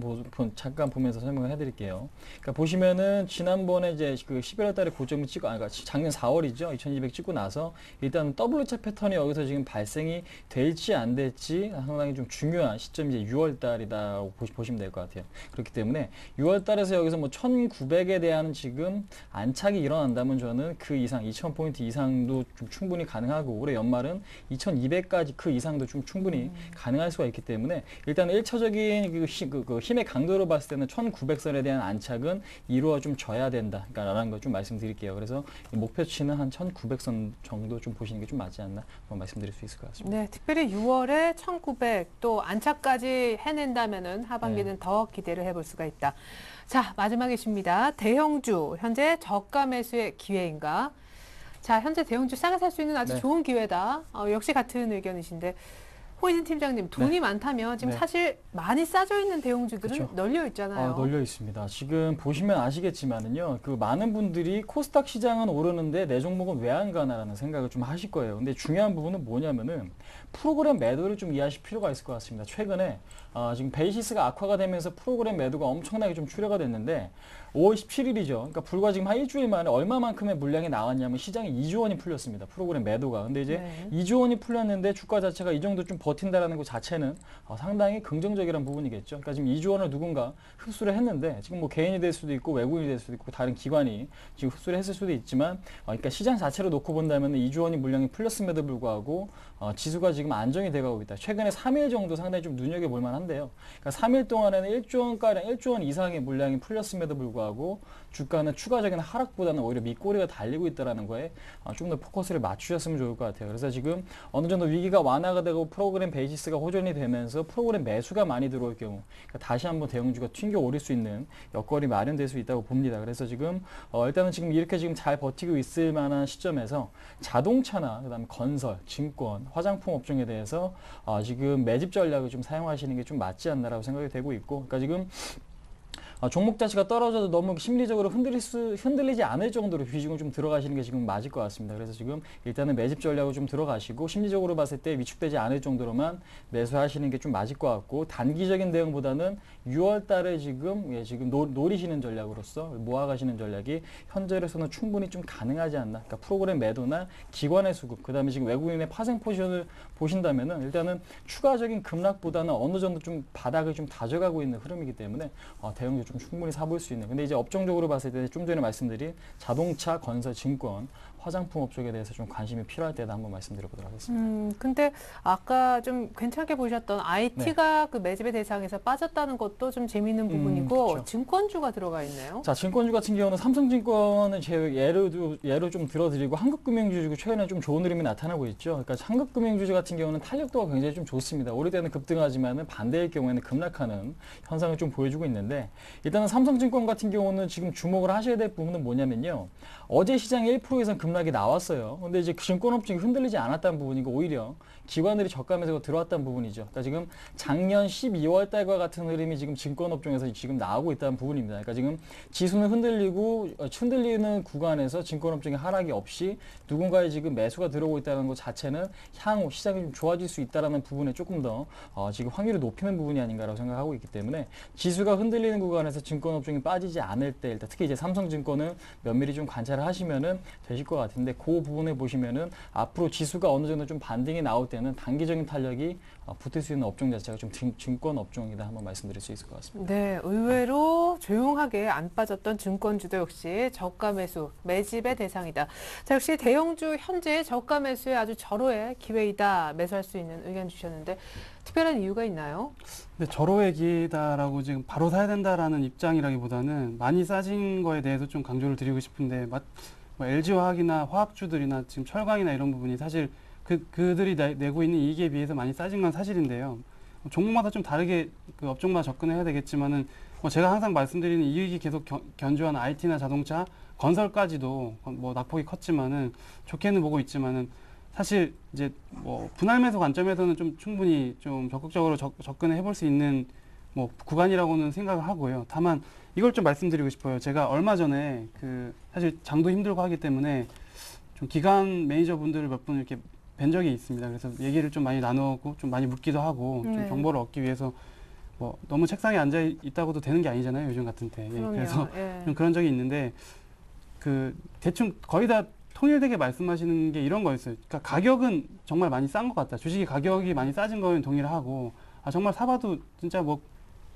보면서 설명을 해드릴게요. 그러니까 보시면은 지난번에 이제 그 11월달에 고점을 그러니까 작년 4월이죠. 2200 찍고 나서 일단 W자 패턴이 여기서 지금 발생이 될지 안 될지 상당히 좀 중요한 시점이 이제 6월달이다라고 보시면 보시면 될 것 같아요. 그렇기 때문에 6월 달에서 여기서 뭐 1900에 대한 지금 안착이 일어난다면 저는 그 이상 2000포인트 이상도 좀 충분히 가능하고 올해 연말은 2200까지 그 이상도 좀 충분히 가능할 수가 있기 때문에 일단 1차적인 그 힘의 강도로 봤을 때는 1900선에 대한 안착은 이루어 좀 져야 된다. 그러니까 라는 걸 좀 말씀드릴게요. 그래서 이 목표치는 한 1900선 정도 좀 보시는 게 좀 맞지 않나 한번 말씀드릴 수 있을 것 같습니다. 네, 특별히 6월에 1900 또 안착까지 해낸다면은 하반기는 더 기대를 해볼 수가 있다. 자, 마지막 이슈입니다. 대형주 현재 저가 매수의 기회인가? 자, 현재 대형주 싸게 살 수 있는 아주 네. 좋은 기회다. 역시 같은 의견이신데 호이진 팀장님 돈이 많다면 지금 네. 사실 많이 싸져 있는 대형주들은 그렇죠. 널려 있잖아요. 널려 있습니다. 지금 보시면 아시겠지만은요, 그 많은 분들이 코스닥 시장은 오르는데 내 종목은 왜 안 가나라는 생각을 좀 하실 거예요. 근데 중요한 부분은 뭐냐면은 프로그램 매도를 좀 이해하실 필요가 있을 것 같습니다. 최근에 지금 베이시스가 악화가 되면서 프로그램 매도가 엄청나게 좀 출회가 됐는데 5월 17일이죠. 그러니까 불과 지금 한 일주일 만에 얼마만큼의 물량이 나왔냐면 시장에 2조 원이 풀렸습니다. 프로그램 매도가. 근데 이제 네. 2조 원이 풀렸는데 주가 자체가 이 정도 좀 버틴다라는 것 자체는 상당히 긍정적이란 부분이겠죠. 그러니까 지금 2조 원을 누군가 흡수를 했는데 지금 뭐 개인이 될 수도 있고 외국인이 될 수도 있고 다른 기관이 지금 흡수를 했을 수도 있지만 그러니까 시장 자체로 놓고 본다면 2조 원이 물량이 풀렸음에도 불구하고 지수가 지금 안정이 돼가고 있다. 최근에 3일 정도 상당히 좀 눈여겨볼 만한데요. 그러니까 3일 동안에는 1조 원가량, 1조 원 이상의 물량이 풀렸음에도 불구하고 주가는 추가적인 하락보다는 오히려 밑꼬리가 달리고 있다는 거에 좀 더 포커스를 맞추셨으면 좋을 것 같아요. 그래서 지금 어느 정도 위기가 완화가 되고 프로그램 베이시스가 호전이 되면서 프로그램 매수가 많이 들어올 경우 그러니까 다시 한번 대형주가 튕겨 오를 수 있는 여건이 마련될 수 있다고 봅니다. 그래서 지금 일단은 지금 이렇게 지금 잘 버티고 있을 만한 시점에서 자동차나 그다음에 건설, 증권, 화장품 업종에 대해서 지금 매집 전략을 좀 사용하시는 게 좀 맞지 않나라고 생각이 되고 있고, 그러니까 지금 종목 자체가 떨어져도 너무 심리적으로 흔들리지 않을 정도로 비중을 좀 들어가시는 게 지금 맞을 것 같습니다. 그래서 지금 일단은 매집 전략을 좀 들어가시고 심리적으로 봤을 때 위축되지 않을 정도로만 매수하시는 게 좀 맞을 것 같고, 단기적인 대응보다는 6월 달에 지금 지금 노리시는 전략으로서 모아가시는 전략이 현재로서는 충분히 좀 가능하지 않나. 그러니까 프로그램 매도나 기관의 수급, 그다음에 지금 외국인의 파생 포지션을 보신다면은 일단은 추가적인 급락보다는 어느 정도 좀 바닥을 좀 다져가고 있는 흐름이기 때문에 대응도 좀 충분히 사볼 수 있는. 근데 이제 업종적으로 봤을 때 좀 전에 말씀드린 자동차, 건설, 증권, 화장품 업종에 대해서 좀 관심이 필요할 때다 한번 말씀드려보도록 하겠습니다. 근데 아까 좀 괜찮게 보셨던 IT가 그 매집의 대상에서 빠졌다는 것도 좀 재미있는 부분이고 그렇죠. 증권주가 들어가 있네요. 자, 증권주 같은 경우는 삼성증권을 제 예로 좀 들어드리고 한국금융주도 최근에 좀 좋은 흐름이 나타나고 있죠. 그러니까 한국금융주 같은 경우는 탄력도가 굉장히 좀 좋습니다. 오를 때는 급등하지만은 반대일 경우에는 급락하는 현상을 좀 보여주고 있는데, 일단은 삼성증권 같은 경우는 지금 주목을 하셔야 될 부분은 뭐냐면요. 어제 시장에 1% 이상 급락이 나왔어요. 근데 이제 증권업종이 흔들리지 않았다는 부분이고 오히려 기관들이 저가 매수가 들어왔다는 부분이죠. 그러니까 지금 작년 12월 달과 같은 흐름이 지금 증권업종에서 지금 나오고 있다는 부분입니다. 그러니까 지금 지수는 흔들리는 구간에서 증권업종의 하락이 없이 누군가의 지금 매수가 들어오고 있다는 것 자체는 향후 시장이 좀 좋아질 수 있다는 부분에 조금 더 지금 확률을 높이는 부분이 아닌가라고 생각하고 있기 때문에 지수가 흔들리는 구간에서 증권업종이 빠지지 않을 때 일단 특히 이제 삼성증권은 면밀히 좀 관찰을 하시면은 되실 것 같은데, 그 부분에 보시면은 앞으로 지수가 어느 정도 좀 반등이 나올 때는 단기적인 탄력이 붙을 수 있는 업종 자체가 좀 증권 업종이다 한번 말씀드릴 수 있을 것 같습니다. 네, 의외로 조용하게 안 빠졌던 증권주도 역시 저가 매수, 매집의 대상이다. 자, 역시 대형주 현재 저가 매수의 아주 절호의 기회이다. 매수할 수 있는 의견 주셨는데 특별한 이유가 있나요? 근데 절호의 기회다라고 지금 바로 사야 된다라는 입장이라기보다는 많이 싸진 거에 대해서 좀 강조를 드리고 싶은데, 뭐 LG화학이나 화학주들이나 지금 철강이나 이런 부분이 사실 그들이 내고 있는 이익에 비해서 많이 싸진 건 사실인데요. 종목마다 좀 다르게 그 업종마다 접근해야 되겠지만은 뭐 제가 항상 말씀드리는 이익이 계속 견조한 IT나 자동차, 건설까지도 뭐 낙폭이 컸지만은 좋게는 보고 있지만은 사실 이제 뭐 분할 매수 관점에서는 좀 충분히 좀 적극적으로 접근을 해볼 수 있는 뭐 구간이라고는 생각을 하고요. 다만 이걸 좀 말씀드리고 싶어요. 제가 얼마 전에 그 사실 장도 힘들고 하기 때문에 좀 기관 매니저분들을 몇 분 이렇게 뵌 적이 있습니다. 그래서 얘기를 좀 많이 나누고 좀 많이 묻기도 하고 좀 정보를 얻기 위해서 뭐 너무 책상에 앉아 있다고도 되는 게 아니잖아요. 요즘 같은 때. 그럼요. 그래서 예. 좀 그런 적이 있는데 그 대충 거의 다 통일되게 말씀하시는 게 이런 거였어요. 그러니까 가격은 정말 많이 싼 것 같다. 주식이 가격이 많이 싸진 거는 동의를 하고 정말 사봐도 진짜 뭐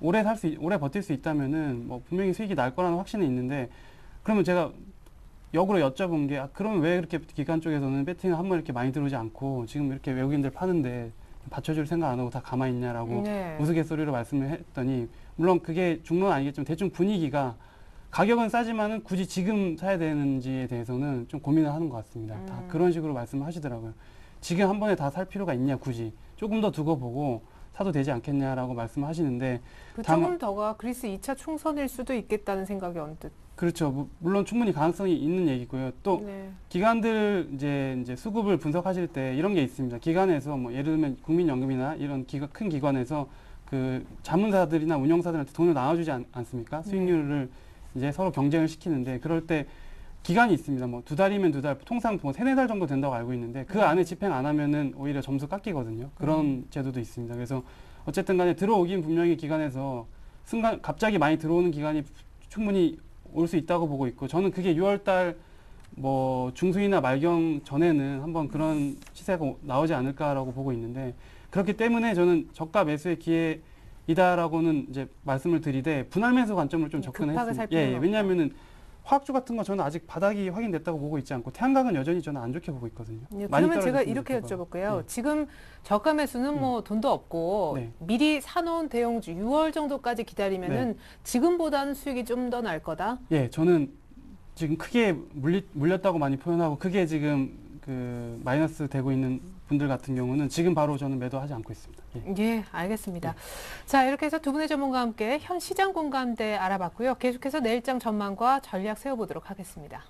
오래 버틸 수 있다면은 뭐 분명히 수익이 날 거라는 확신은 있는데, 그러면 제가 역으로 여쭤본 게, 그러면 왜 그렇게 기관 쪽에서는 배팅을 한 번 이렇게 많이 들어오지 않고 지금 이렇게 외국인들 파는데 받쳐줄 생각 안 하고 다 가만히 있냐라고 네. 우스갯소리로 말씀을 했더니, 물론 그게 중론은 아니겠지만 대충 분위기가 가격은 싸지만은 굳이 지금 사야 되는지에 대해서는 좀 고민을 하는 것 같습니다. 다 그런 식으로 말씀을 하시더라고요. 지금 한 번에 다 살 필요가 있냐, 굳이 조금 더 두고 보고 사도 되지 않겠냐라고 말씀을 하시는데, 그 다만- 조금 더가 그리스 2차 총선일 수도 있겠다는 생각이 언뜻. 그렇죠. 물론 충분히 가능성이 있는 얘기고요. 또 네. 기관들 이제 수급을 분석하실 때 이런 게 있습니다. 기관에서 뭐 예를 들면 국민연금이나 이런 큰 기관에서 그 자문사들이나 운영사들한테 돈을 나눠주지 않습니까? 수익률을 이제 서로 경쟁을 시키는데, 그럴 때 기간이 있습니다. 뭐 2달이면 2달, 통상 뭐 3-4달 정도 된다고 알고 있는데, 그 안에 집행 안 하면은 오히려 점수 깎이거든요. 그런 제도도 있습니다. 그래서 어쨌든 간에 들어오긴 분명히 기간에서 순간 갑자기 많이 들어오는 기간이 충분히 올 수 있다고 보고 있고, 저는 그게 6월달 뭐 중순이나 말경 전에는 한번 그런 시세가 나오지 않을까라고 보고 있는데, 그렇기 때문에 저는 저가 매수의 기회이다라고는 이제 말씀을 드리되, 분할 매수 관점을 좀 급하게 살 접근했습니다. 필요는 예, 왜냐하면은 화학주 같은 거 저는 아직 바닥이 확인됐다고 보고 있지 않고, 태양광은 여전히 저는 안 좋게 보고 있거든요. 예, 많이 그러면 제가 떨어졌으면 이렇게 좋겠다고. 여쭤볼게요. 네. 지금 저가 매수는 뭐 돈도 없고 네. 미리 사놓은 대형주 6월 정도까지 기다리면은 지금보다는 수익이 좀 더 날 거다. 예, 저는 지금 크게 물렸다고 많이 표현하고, 크게 지금 그 마이너스 되고 있는 분들 같은 경우는 지금 바로 저는 매도하지 않고 있습니다. 예. 예, 알겠습니다. 자, 이렇게 해서 두 분의 전문가와 함께 현 시장 공감대 알아봤고요. 계속해서 내일장 전망과 전략 세워보도록 하겠습니다.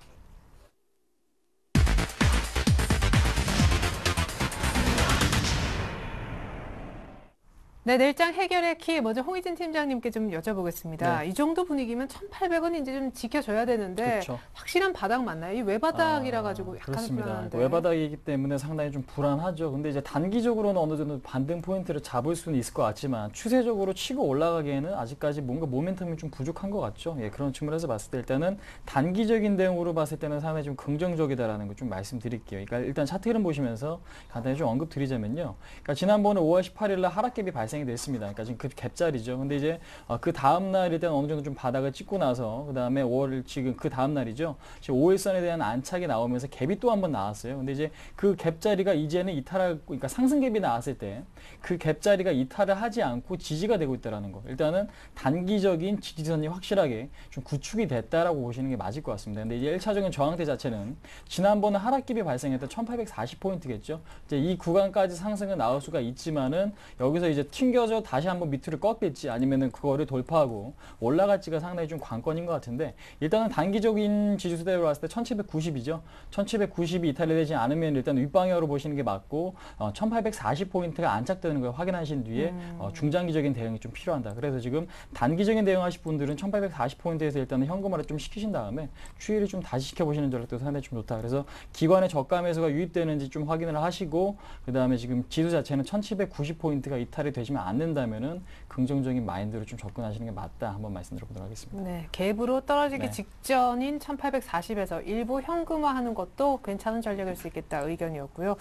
네, 내일장 해결의 키 먼저 홍희진 팀장님께 좀 여쭤보겠습니다. 네. 이 정도 분위기면 1,800원 이제 좀 지켜줘야 되는데 그렇죠. 확실한 바닥 맞나요? 이 외바닥이라 가지고 약간 그렇습니다. 불안한데. 외바닥이기 때문에 상당히 좀 불안하죠. 근데 이제 단기적으로는 어느 정도 반등 포인트를 잡을 수는 있을 것 같지만, 추세적으로 치고 올라가기에는 아직까지 뭔가 모멘텀이 좀 부족한 것 같죠. 예, 그런 측면에서 봤을 때 일단은 단기적인 대응으로 봤을 때는 상당히 좀 긍정적이다라는 걸 좀 말씀드릴게요. 그러니까 일단 차트 흐름 보시면서 간단히 좀 언급드리자면요. 그러니까 지난번에 5월 18일 날 하락갭이 발생이 됐습니다. 그러니까 지금 그 갭자리죠. 근데 이제 그 다음 날 일단 어느 정도 좀 바닥을 찍고 나서, 그 다음에 5월 지금 그 다음 날이죠. 지금 5일선에 대한 안착이 나오면서 갭이 또 한 번 나왔어요. 근데 이제 그 갭자리가 이제는 이탈하고, 그러니까 상승 갭이 나왔을 때 그 갭자리가 이탈을 하지 않고 지지가 되고 있다라는 거. 일단은 단기적인 지지선이 확실하게 좀 구축이 됐다라고 보시는 게 맞을 것 같습니다. 근데 이제 1차적인 저항대 자체는 지난번에 하락갭이 발생했던 1840포인트겠죠. 이제 이 구간까지 상승은 나올 수가 있지만은, 여기서 이제 튕겨져 다시 한번 밑으로 꺾일지 아니면은 그거를 돌파하고 올라갈지가 상당히 좀 관건인 것 같은데, 일단은 단기적인 지지수대로 봤을 때 1790이죠. 1790이 이탈이 되지 않으면 일단 윗방향으로 보시는 게 맞고, 1840포인트가 안착되는 걸 확인하신 뒤에 중장기적인 대응이 좀 필요한다. 그래서 지금 단기적인 대응하실 분들은 1840포인트에서 일단은 현금화를 좀 시키신 다음에 추이를 좀 다시 시켜보시는 전략도 상당히 좀 좋다. 그래서 기관의 저가 매수가 유입되는지 좀 확인을 하시고, 그 다음에 지금 지수 자체는 1790포인트가 이탈이 되시면 않는다면은 긍정적인 마인드로 좀 접근하시는 게 맞다. 한번 말씀드려보도록 하겠습니다. 네, 갭으로 떨어지기 네. 직전인 1840에서 일부 현금화하는 것도 괜찮은 전략일 수 있겠다 의견이었고요.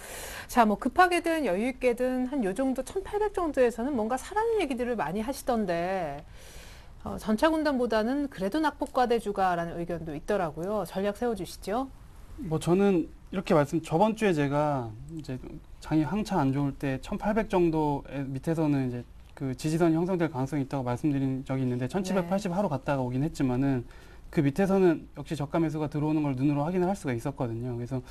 자, 뭐 급하게든 여유 있게든 한 요 정도 1800 정도에서는 뭔가 사라는 얘기들을 많이 하시던데, 전차군단보다는 그래도 낙폭과대주가라는 의견도 있더라고요. 전략 세워주시죠. 뭐 저는 이렇게 저번 주에 제가 이제 장이 한창 안 좋을 때 1800 정도 밑에서는 이제 그 지지선이 형성될 가능성이 있다고 말씀드린 적이 있는데, 1780 하루 갔다가 오긴 했지만은 그 밑에서는 역시 저가 매수가 들어오는 걸 눈으로 확인을 할 수가 있었거든요. 그래서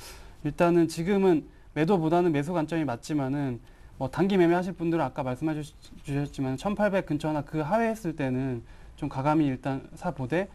일단은 지금은 매도보다는 매수 관점이 맞지만은, 뭐 단기 매매하실 분들은 아까 말씀해 주셨지만 1800 근처나 그 하회 했을 때는 좀 가감히 일단 사보되,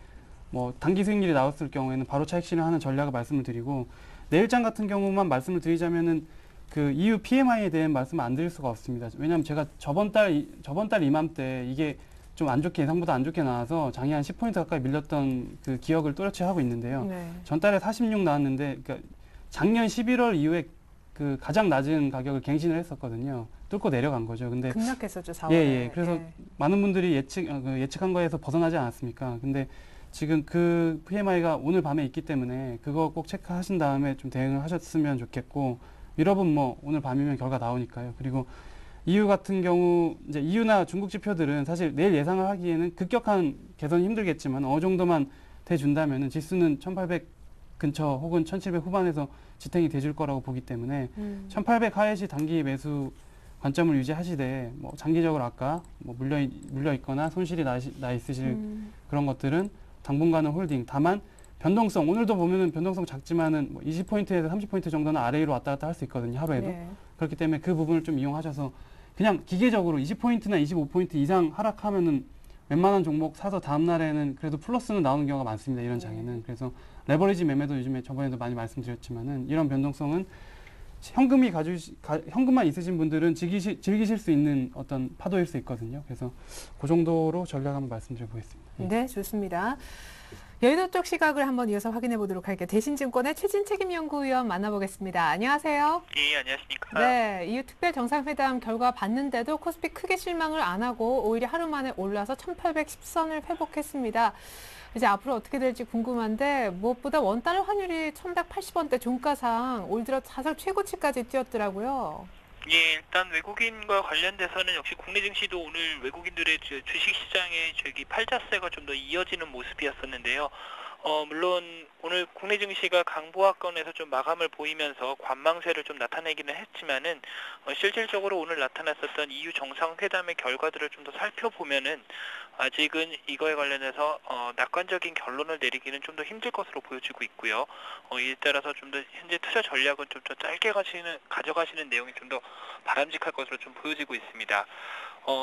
뭐 단기 수익률이 나왔을 경우에는 바로 차익 실현하는 전략을 말씀을 드리고, 내일장 같은 경우만 말씀을 드리자면은 그 EU PMI에 대한 말씀을 안 드릴 수가 없습니다. 왜냐하면 제가 저번 달 이맘때 이게 좀 안 좋게, 예상보다 안 좋게 나와서 장이 한 10포인트 가까이 밀렸던 그 기억을 또렷이 하고 있는데요. 네. 전달에 46 나왔는데, 그러니까 작년 11월 이후에 그 가장 낮은 가격을 갱신을 했었거든요. 뚫고 내려간 거죠. 근데 급락했었죠, 4월에. 예. 그래서 많은 분들이 예측한 거에서 벗어나지 않았습니까? 근데 지금 그 PMI가 오늘 밤에 있기 때문에 그거 꼭 체크하신 다음에 좀 대응을 하셨으면 좋겠고, 유럽은 뭐 오늘 밤이면 결과 나오니까요. 그리고 EU 같은 경우 이제 EU나 중국 지표들은 사실 내일 예상을 하기에는 급격한 개선이 힘들겠지만 어느 정도만 돼준다면은 지수는 1800 근처 혹은 1700 후반에서 지탱이 돼줄 거라고 보기 때문에 1800 하에 시 단기 매수 관점을 유지하시되 뭐 장기적으로 아까 뭐 물려 있거나 손실이 나 있으실 그런 것들은 당분간은 홀딩. 다만 변동성 오늘도 보면은 변동성 작지만은 뭐 20포인트에서 30포인트 정도는 아래 위로 왔다 갔다 할 수 있거든요. 하루에도. 네. 그렇기 때문에 그 부분을 좀 이용하셔서 그냥 기계적으로 20포인트나 25포인트 이상 하락하면은 웬만한 종목 사서 다음 날에는 그래도 플러스는 나오는 경우가 많습니다. 이런 장에는. 그래서 레버리지 매매도 요즘에 저번에도 많이 말씀드렸지만은 이런 변동성은 현금만 있으신 분들은 즐기실 수 있는 어떤 파도일 수 있거든요. 그래서 그 정도로 전략 한번 말씀드려 보겠습니다. 네, 좋습니다. 여의도 쪽 시각을 한번 이어서 확인해 보도록 할게요. 대신증권의 최진 책임연구위원 만나보겠습니다. 안녕하세요. 예, 안녕하십니까. 네, EU 특별 정상회담 결과 봤는데도 코스피 크게 실망을 안 하고 오히려 하루 만에 올라서 1810선을 회복했습니다. 이제 앞으로 어떻게 될지 궁금한데 무엇보다 원달러 환율이 1180원대 종가상 올 들어 사설 최고치까지 뛰었더라고요. 예, 일단 외국인과 관련돼서는 역시 국내 증시도 오늘 외국인들의 주식시장의 팔자세가 좀 더 이어지는 모습이었었는데요. 물론 오늘 국내 증시가 강보합권에서 좀 마감을 보이면서 관망세를 좀 나타내기는 했지만은 실질적으로 오늘 나타났었던 EU 정상회담의 결과들을 좀 더 살펴보면은 아직은 이거에 관련해서 낙관적인 결론을 내리기는 좀 더 힘들 것으로 보여지고 있고요. 이에 따라서 좀 더 현재 투자 전략은 좀 더 짧게 가져가시는 내용이 좀 더 바람직할 것으로 좀 보여지고 있습니다.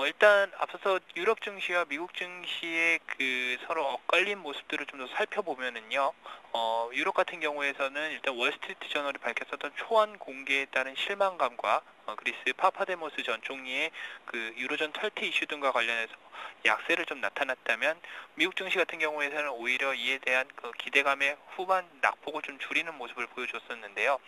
일단 앞서서 유럽 증시와 미국 증시의 그 서로 엇갈린 모습들을 좀 더 살펴보면은요. 유럽 같은 경우에서는 일단 월스트리트 저널이 밝혔었던 초안 공개에 따른 실망감과 그리스 파파데모스 전 총리의 그 유로존 탈퇴 이슈 등과 관련해서 약세를 좀 나타났다면 미국 증시 같은 경우에는 오히려 이에 대한 그 기대감의 후반 낙폭을 좀 줄이는 모습을 보여줬었는데요.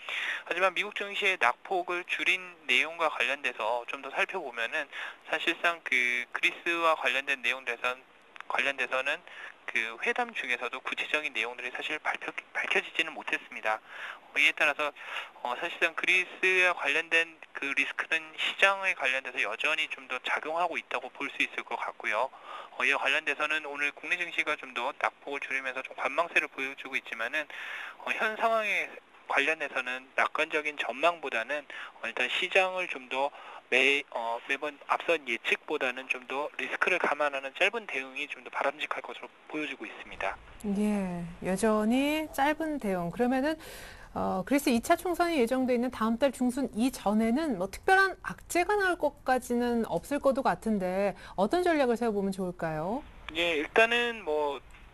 하지만 미국 증시의 낙폭을 줄인 내용과 관련돼서 좀 더 살펴보면은 사실상 그 그리스와 관련된 관련돼서는 그 회담 중에서도 구체적인 내용들이 사실 밝혀지지는 못했습니다. 이에 따라서 사실상 그리스와 관련된 그 리스크는 시장에 관련돼서 여전히 좀 더 작용하고 있다고 볼 수 있을 것 같고요. 이와 관련돼서는 오늘 국내 증시가 좀 더 낙폭을 줄이면서 좀 관망세를 보여주고 있지만은 현 상황에 관련해서는 낙관적인 전망보다는 일단 시장을 좀 더 매번 앞선 예측보다는 좀 더 리스크를 감안하는 짧은 대응이 좀 더 바람직할 것으로 보여지고 있습니다. 예, 여전히 짧은 대응. 그러면은 그리스 2차 총선이 예정돼 있는 다음 달 중순 이전에는 뭐 특별한 악재가 나올 것까지는 없을 것도 같은데 어떤 전략을 세워보면 좋을까요? 예,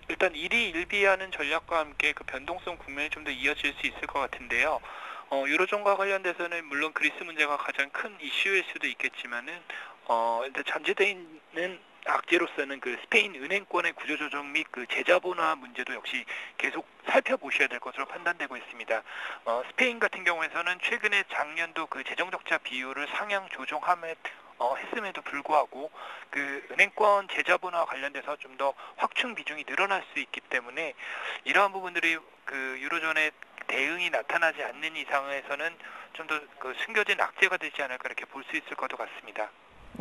일단 일희일비하는 전략과 함께 그 변동성 국면이 좀 더 이어질 수 있을 것 같은데요. 유로존과 관련돼서는 물론 그리스 문제가 가장 큰 이슈일 수도 있겠지만은 일단 잠재되어 있는 악재로서는 그 스페인 은행권의 구조조정 및 그 재자본화 문제도 역시 계속 살펴보셔야 될 것으로 판단되고 있습니다. 스페인 같은 경우에서는 최근에 작년도 그 재정적자 비율을 상향 했음에도 불구하고 그 은행권 재자본화 관련돼서 좀 더 확충 비중이 늘어날 수 있기 때문에 이러한 부분들이 그 유로존의 대응이 나타나지 않는 이상에서는 좀 더 그 숨겨진 악재가 되지 않을까 이렇게 볼 수 있을 것 같습니다.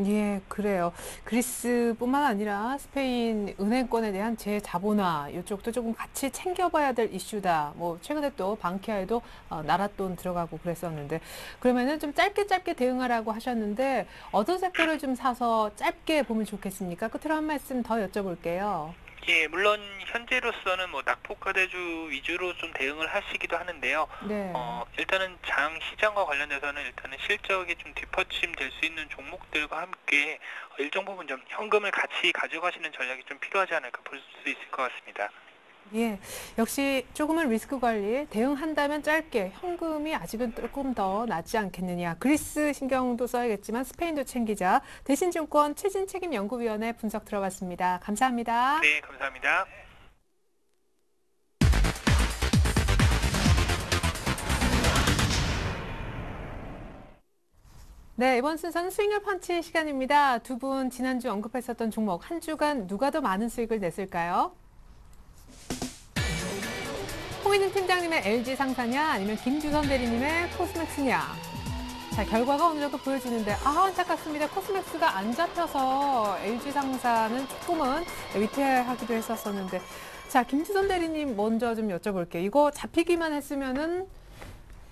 예, 그래요. 그리스뿐만 아니라 스페인 은행권에 대한 재자본화 이쪽도 조금 같이 챙겨봐야 될 이슈다. 뭐 최근에 또 방키아에도 나랏돈 들어가고 그랬었는데 그러면은 좀 짧게 대응하라고 하셨는데 어떤 섹터를 좀 사서 짧게 보면 좋겠습니까? 끝으로 한 말씀 더 여쭤볼게요. 예, 물론 현재로서는 뭐 낙폭과대주 위주로 좀 대응을 하시기도 하는데요. 네. 일단은 장 시장과 관련해서는 일단은 실적이 좀 뒷받침 될 수 있는 종목들과 함께 일정 부분 좀 현금을 같이 가져가시는 전략이 좀 필요하지 않을까 볼 수 있을 것 같습니다. 예, 역시 조금은 리스크 관리, 대응한다면 짧게, 현금이 아직은 조금 더 낫지 않겠느냐. 그리스 신경도 써야겠지만 스페인도 챙기자. 대신증권 최진 책임연구위원회 분석 들어봤습니다. 감사합니다. 네, 감사합니다. 네, 이번 순서는 스윙을 펀치 시간입니다. 두 분 지난주 언급했었던 종목 한 주간 누가 더 많은 수익을 냈을까요? 홍인준 팀장님의 LG 상사냐 아니면 김주선 대리님의 코스맥스냐? 자, 결과가 어느 정도 보여지는데 안타깝습니다. 코스맥스가 안 잡혀서 LG상사는 조금은 위태하기도 했었는데 자, 김지선 대리님 먼저 좀 여쭤볼게요. 이거 잡히기만 했으면은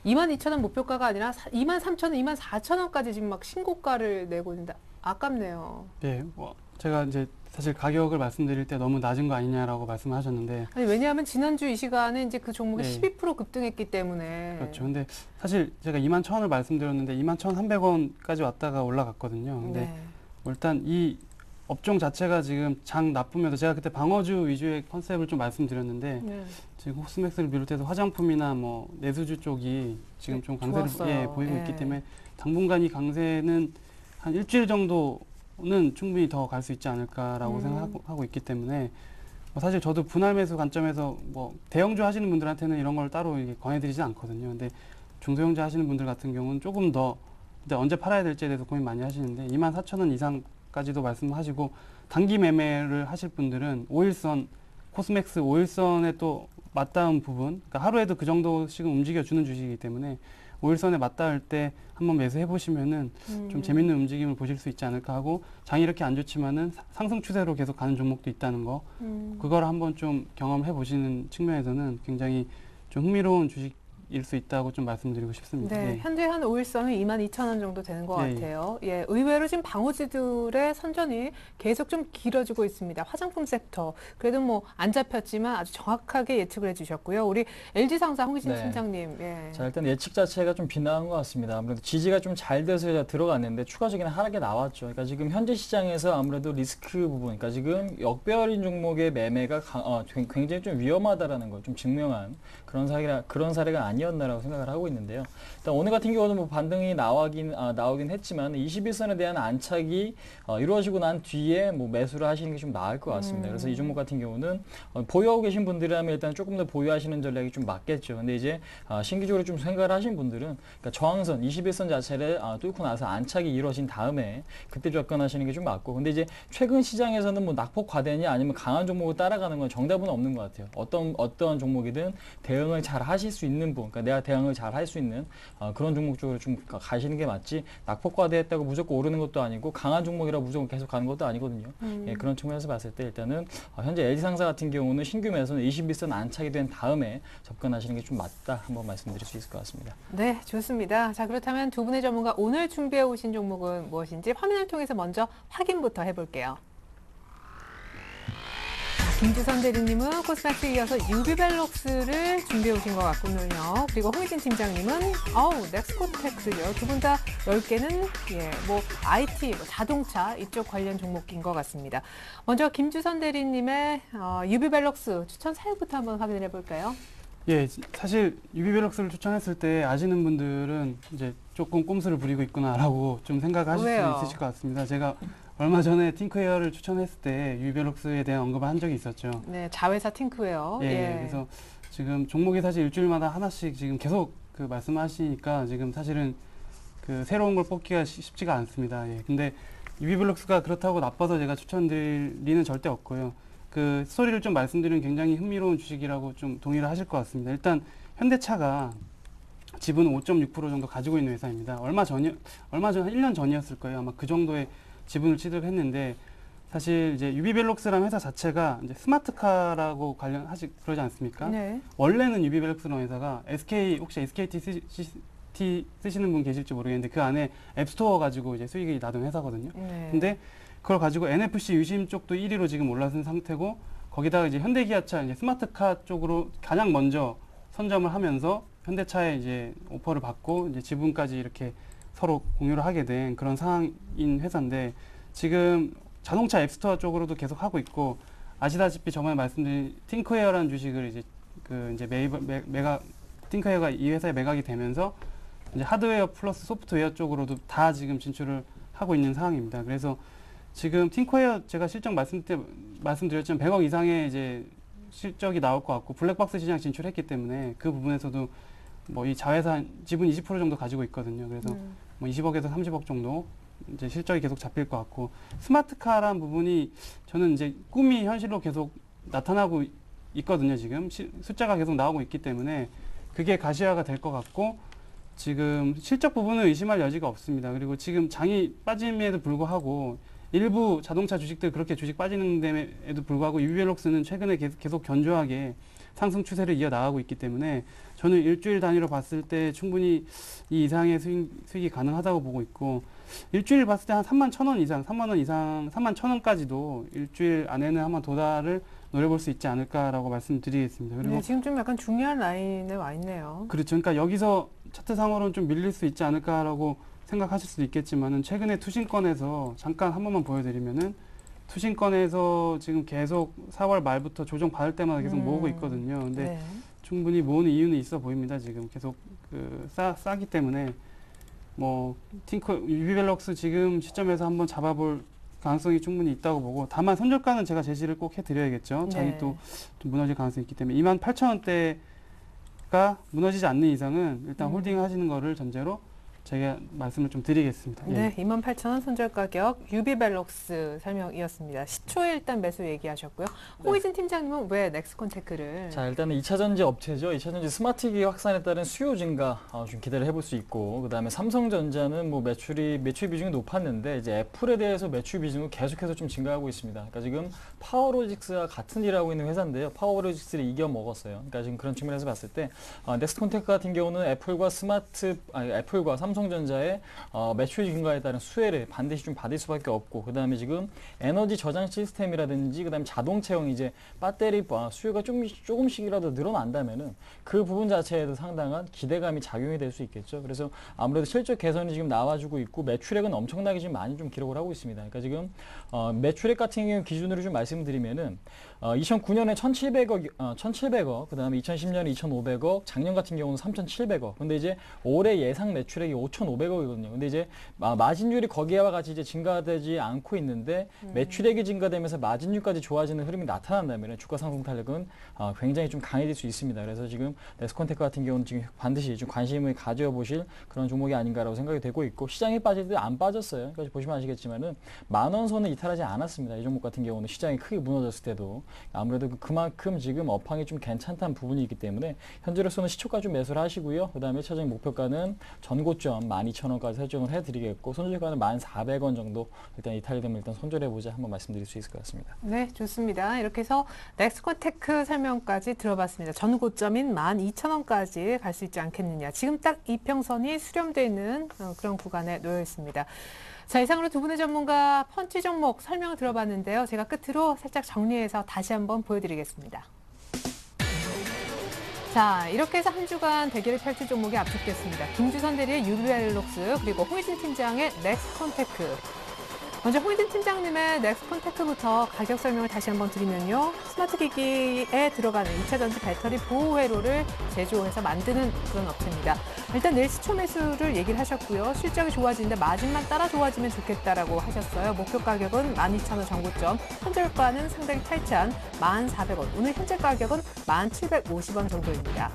22,000원 목표가가 아니라 23,000원, 24,000원까지 지금 막 신고가를 내고 있는데 아깝네요. 네, 뭐 제가 이제 사실 가격을 말씀드릴 때 너무 낮은 거 아니냐라고 말씀하셨는데 아니, 왜냐하면 지난주 이 시간에 이제 그 종목이 네. 12% 급등했기 때문에. 그렇죠. 근데 사실 제가 21,000원을 말씀드렸는데 21,300원까지 왔다가 올라갔거든요. 근데 네. 뭐 일단 이 업종 자체가 지금 장 나쁘면서 제가 그때 방어주 위주의 컨셉을 좀 말씀드렸는데 네. 지금 호스맥스를 비롯해서 화장품이나 뭐 내수주 쪽이 지금 네, 좀 강세를 좋았어요. 보이고 예. 있기 때문에 당분간 이 강세는 한 일주일 정도는 충분히 더 갈 수 있지 않을까라고 생각하고 있기 때문에 뭐 사실 저도 분할 매수 관점에서 뭐 대형주 하시는 분들한테는 이런 걸 따로 이게 권해드리지 않거든요. 근데 중소형주 하시는 분들 같은 경우는 조금 더 근데 언제 팔아야 될지에 대해서 고민 많이 하시는데 24,000원 이상까지도 말씀하시고 단기 매매를 하실 분들은 5일선 코스맥스 5일선에 또 맞닿은 부분, 그러니까 하루에도 그 정도씩은 움직여주는 주식이기 때문에 5일선에 맞닿을 때 한번 매수해 보시면은 좀 재밌는 움직임을 보실 수 있지 않을까 하고 장이 이렇게 안 좋지만은 상승 추세로 계속 가는 종목도 있다는 거, 그걸 한번 좀 경험해 보시는 측면에서는 굉장히 좀 흥미로운 주식일 수 있다고 좀 말씀드리고 싶습니다. 네, 예. 현재 한 5일선은 22,000원 정도 되는 것 예, 같아요. 예, 의외로 지금 방어지들의 선전이 계속 좀 길어지고 있습니다. 화장품 섹터. 그래도 뭐 안 잡혔지만 아주 정확하게 예측을 해주셨고요. 우리 LG상사 홍희진 네. 팀장님. 예. 자, 일단 예측 자체가 좀 빗나간 것 같습니다. 아무래도 지지가 좀 잘 돼서 들어갔는데 추가적인 하락이 나왔죠. 그러니까 지금 현재 시장에서 아무래도 리스크 부분, 그러니까 지금 역배열인 종목의 매매가 굉장히 좀 위험하다라는 걸 좀 증명한 그런 사례가 아니었나라고 생각을 하고 있는데요. 일단 오늘 같은 경우는 뭐 반등이 나오긴 했지만 21선에 대한 안착이 이루어지고 난 뒤에 뭐 매수를 하시는 게 좀 나을 것 같습니다. 그래서 이 종목 같은 경우는 보유하고 계신 분들이라면 일단 조금 더 보유하시는 전략이 좀 맞겠죠. 근데 이제 신기적으로 좀 생각을 하신 분들은 그러니까 저항선 21선 자체를 뚫고 나서 안착이 이루어진 다음에 그때 접근하시는 게 좀 맞고, 근데 이제 최근 시장에서는 뭐 낙폭 과대냐 아니면 강한 종목을 따라가는 건 정답은 없는 것 같아요. 어떤 종목이든 대응을 잘 하실 수 있는 분, 그러니까 내가 대응을 잘 할 수 있는 그런 종목 쪽으로 좀 가시는 게 맞지, 낙폭 과대했다고 무조건 오르는 것도 아니고 강한 종목이라 무조건 계속 가는 것도 아니거든요. 예, 그런 측면에서 봤을 때 일단은 현재 LG상사 같은 경우는 신규 매수는 21선 안착이 된 다음에 접근하시는 게 좀 맞다, 한번 말씀드릴 수 있을 것 같습니다. 네, 좋습니다. 자, 그렇다면 두 분의 전문가 오늘 준비해 오신 종목은 무엇인지 화면을 통해서 먼저 확인부터 해볼게요. 김주선 대리님은 코스닥스 이어서 유비벨록스를 준비해 오신 것 같군요. 그리고 홍희진 팀장님은 넥스코텍스요. 두 분 다 10개는 뭐 IT, 뭐 자동차 이쪽 관련 종목인 것 같습니다. 먼저 김주선 대리님의 유비벨록스 추천 사유부터 한번 확인해 볼까요? 예, 사실 유비벨럭스를 추천했을 때 아시는 분들은 이제 조금 꼼수를 부리고 있구나라고 좀 생각하실 왜요? 수 있으실 것 같습니다. 제가 얼마 전에 팅크웨어를 추천했을 때 유비벨럭스에 대한 언급을 한 적이 있었죠. 네, 자회사 팅크웨어. 예, 그래서 지금 종목이 사실 일주일마다 하나씩 지금 계속 그 말씀하시니까 지금 사실은 그 새로운 걸 뽑기가 쉽지가 않습니다. 예, 근데 유비벨럭스가 그렇다고 나빠서 제가 추천드릴 리는 절대 없고요. 그 스토리를 좀 말씀드리면 굉장히 흥미로운 주식이라고 좀 동의를 하실 것 같습니다. 일단 현대차가 지분 5.6% 정도 가지고 있는 회사입니다. 얼마 전, 한 1년 전이었을 거예요. 아마 그 정도의 지분을 취득했는데, 사실 이제 유비벨록스라는 회사 자체가 이제 스마트카라고 그러지 않습니까? 네. 원래는 유비벨록스라는 회사가 혹시 SKT 쓰시는 분 계실지 모르겠는데 그 안에 앱스토어 가지고 이제 수익이 나던 회사거든요. 네. 근데 그걸 가지고 NFC 유심 쪽도 1위로 지금 올라선 상태고, 거기다가 이제 현대기아차 이제 스마트카 쪽으로 가장 먼저 선점을 하면서 현대차에 이제 오퍼를 받고 이제 지분까지 이렇게 서로 공유를 하게 된 그런 상황인 회사인데, 지금 자동차 앱스토어 쪽으로도 계속 하고 있고, 아시다시피 저번에 말씀드린 팅크웨어라는 주식을 이제 팅크웨어가 이 회사에 매각이 되면서 이제 하드웨어 플러스 소프트웨어 쪽으로도 다 지금 진출을 하고 있는 상황입니다. 그래서 지금 팅크웨어 제가 실적 말씀드렸지만 100억 이상의 이제 실적이 나올 것 같고, 블랙박스 시장 진출했기 때문에 그 부분에서도 뭐 이 자회사 지분 20% 정도 가지고 있거든요. 그래서 뭐 20억에서 30억 정도 이제 실적이 계속 잡힐 것 같고, 스마트카라는 부분이 저는 이제 꿈이 현실로 계속 나타나고 있거든요. 지금 숫자가 계속 나오고 있기 때문에 그게 가시화가 될 것 같고, 지금 실적 부분은 의심할 여지가 없습니다. 그리고 지금 장이 빠짐에도 불구하고 일부 자동차 주식들 그렇게 주식 빠지는 데에도 불구하고 유비벨록스는 최근에 계속 견조하게 상승 추세를 이어나가고 있기 때문에 저는 일주일 단위로 봤을 때 충분히 이 이상의 수익이 가능하다고 보고 있고, 일주일 봤을 때 한 31,000원 이상, 3만 원 이상, 31,000원까지도 일주일 안에는 한번 도달을 노려볼 수 있지 않을까라고 말씀드리겠습니다. 그리고 네, 지금 좀 약간 중요한 라인에 와 있네요. 그렇죠. 그러니까 여기서 차트상으로는 좀 밀릴 수 있지 않을까라고 생각하실 수도 있겠지만은, 최근에 투신권에서 잠깐 한 번만 보여드리면은, 투신권에서 지금 계속 4월 말부터 조정 받을 때마다 계속 모으고 있거든요. 근데 네. 충분히 모으는 이유는 있어 보입니다. 지금 계속 싸기 때문에 뭐 유비벨록스 지금 시점에서 한번 잡아볼 가능성이 충분히 있다고 보고, 다만 손절가는 제가 제시를 꼭 해드려야겠죠. 장이 네. 또 좀 무너질 가능성이 있기 때문에 28,000원대가 무너지지 않는 이상은 일단 홀딩 하시는 거를 전제로 제가 말씀을 좀 드리겠습니다. 네, 28,000원 손절 가격 유비벨록스 설명이었습니다. 시초에 일단 매수 얘기하셨고요. 홍의진 팀장님은 왜 넥스콘테크를? 자, 일단은 2차전지 업체죠. 2차전지 스마트기 확산에 따른 수요 증가 좀 기대를 해볼 수 있고, 그다음에 삼성전자는 뭐 매출 비중이 높았는데 이제 애플에 대해서 매출 비중은 계속해서 좀 증가하고 있습니다. 그러니까 지금 파워로직스와 같은 일을 하고 있는 회사인데요. 파워로직스를 이겨 먹었어요. 그러니까 지금 그런 측면에서 봤을 때 넥스콘테크 같은 경우는 애플과 삼성전자의 매출 증가에 따른 수혜를 반드시 좀 받을 수밖에 없고, 그다음에 지금 에너지 저장 시스템이라든지 그다음에 자동차용 이제 배터리 수요가 조금씩이라도 늘어난다면은 그 부분 자체에도 상당한 기대감이 작용이 될 수 있겠죠. 그래서 아무래도 실적 개선이 지금 나와주고 있고, 매출액은 엄청나게 지금 많이 좀 기록을 하고 있습니다. 그러니까 지금 매출액 같은 경우 기준으로 좀 말씀드리면은 2009년에 1,700억, 그다음에 2010년에 2,500억, 작년 같은 경우는 3,700억. 근데 이제 올해 예상 매출액이 5,500억이거든요. 근데 이제 마진율이 거기와 같이 이제 증가되지 않고 있는데 매출액이 증가되면서 마진율까지 좋아지는 흐름이 나타난다면 주가 상승 탄력은 굉장히 좀 강해질 수 있습니다. 그래서 지금 넥스콘테크 같은 경우는 지금 반드시 좀 관심을 가져보실 그런 종목이 아닌가라고 생각이 되고 있고, 시장이 빠질 때 안 빠졌어요. 그러니까 보시면 아시겠지만은 10,000원 선을 이탈하지 않았습니다. 이 종목 같은 경우는 시장이 크게 무너졌을 때도 아무래도 그만큼 지금 업황이 좀 괜찮다는 부분이 있기 때문에 현재로서는 시초가 좀 매수를 하시고요. 그다음에 1차적인 목표가는 전고점 12,000원까지 설정을 해드리겠고, 손절가는 1,400원 정도 일단 이탈이 되면 일단 손절해보자 한번 말씀드릴 수 있을 것 같습니다. 네, 좋습니다. 이렇게 해서 넥스콘테크 설명까지 들어봤습니다. 전 고점인 12,000원까지 갈 수 있지 않겠느냐. 지금 딱 이평선이 수렴되어 있는 그런 구간에 놓여 있습니다. 자, 이상으로 두 분의 전문가 펀치 종목 설명을 들어봤는데요. 제가 끝으로 살짝 정리해서 다시 한번 보여드리겠습니다. 자, 이렇게 해서 한 주간 대결을 펼칠 종목이 압축됐습니다. 김주선 대리의 유비벨록스, 그리고 홍의진 팀장의 넥스콘테크. 먼저 홍의진 팀장님의 넥스콘테크부터 가격 설명을 다시 한번 드리면요. 스마트 기기에 들어가는 2차전지 배터리 보호 회로를 제조해서 만드는 그런 업체입니다. 일단 내일 시초 매수를 얘기를 하셨고요. 실적이 좋아지는데 마진만 따라 좋아지면 좋겠다라고 하셨어요. 목표 가격은 12,000원 정고점, 손절가는 상당히 타이트한 1,400원, 오늘 현재 가격은 1,750원 정도입니다.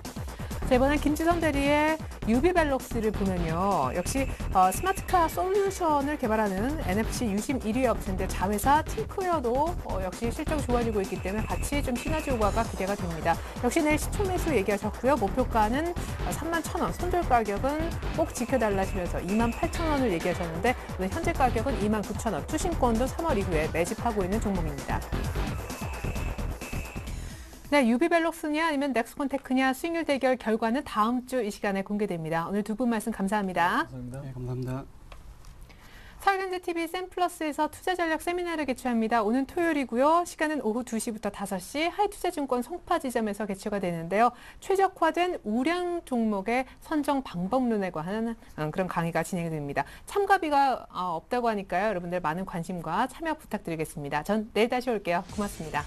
자, 이번엔 김지선 대리의 유비벨록스를 보면요. 역시 스마트카 솔루션을 개발하는 NFC 유심 1위 업체인데 자회사 팅크웨어도 역시 실적이 좋아지고 있기 때문에 같이 좀 시너지 효과가 기대가 됩니다. 역시 내일 시초 매수 얘기하셨고요. 목표가는 31,000원, 손절 가격은 꼭 지켜달라시면서 28,000원을 얘기하셨는데 오늘 현재 가격은 29,000원, 투신권도 3월 이후에 매집하고 있는 종목입니다. 네, 유비벨록스냐 아니면 넥스콘테크냐 수익률 대결 결과는 다음 주 이 시간에 공개됩니다. 오늘 두 분 말씀 감사합니다. 감사합니다. 네, 감사합니다. 서울경제TV 샘플러스에서 투자전략 세미나를 개최합니다. 오늘 토요일이고요. 시간은 오후 2시부터 5시 하이투자증권 송파지점에서 개최가 되는데요. 최적화된 우량 종목의 선정 방법론에 관한 그런 강의가 진행이 됩니다. 참가비가 없다고 하니까요. 여러분들 많은 관심과 참여 부탁드리겠습니다. 전 내일 다시 올게요. 고맙습니다.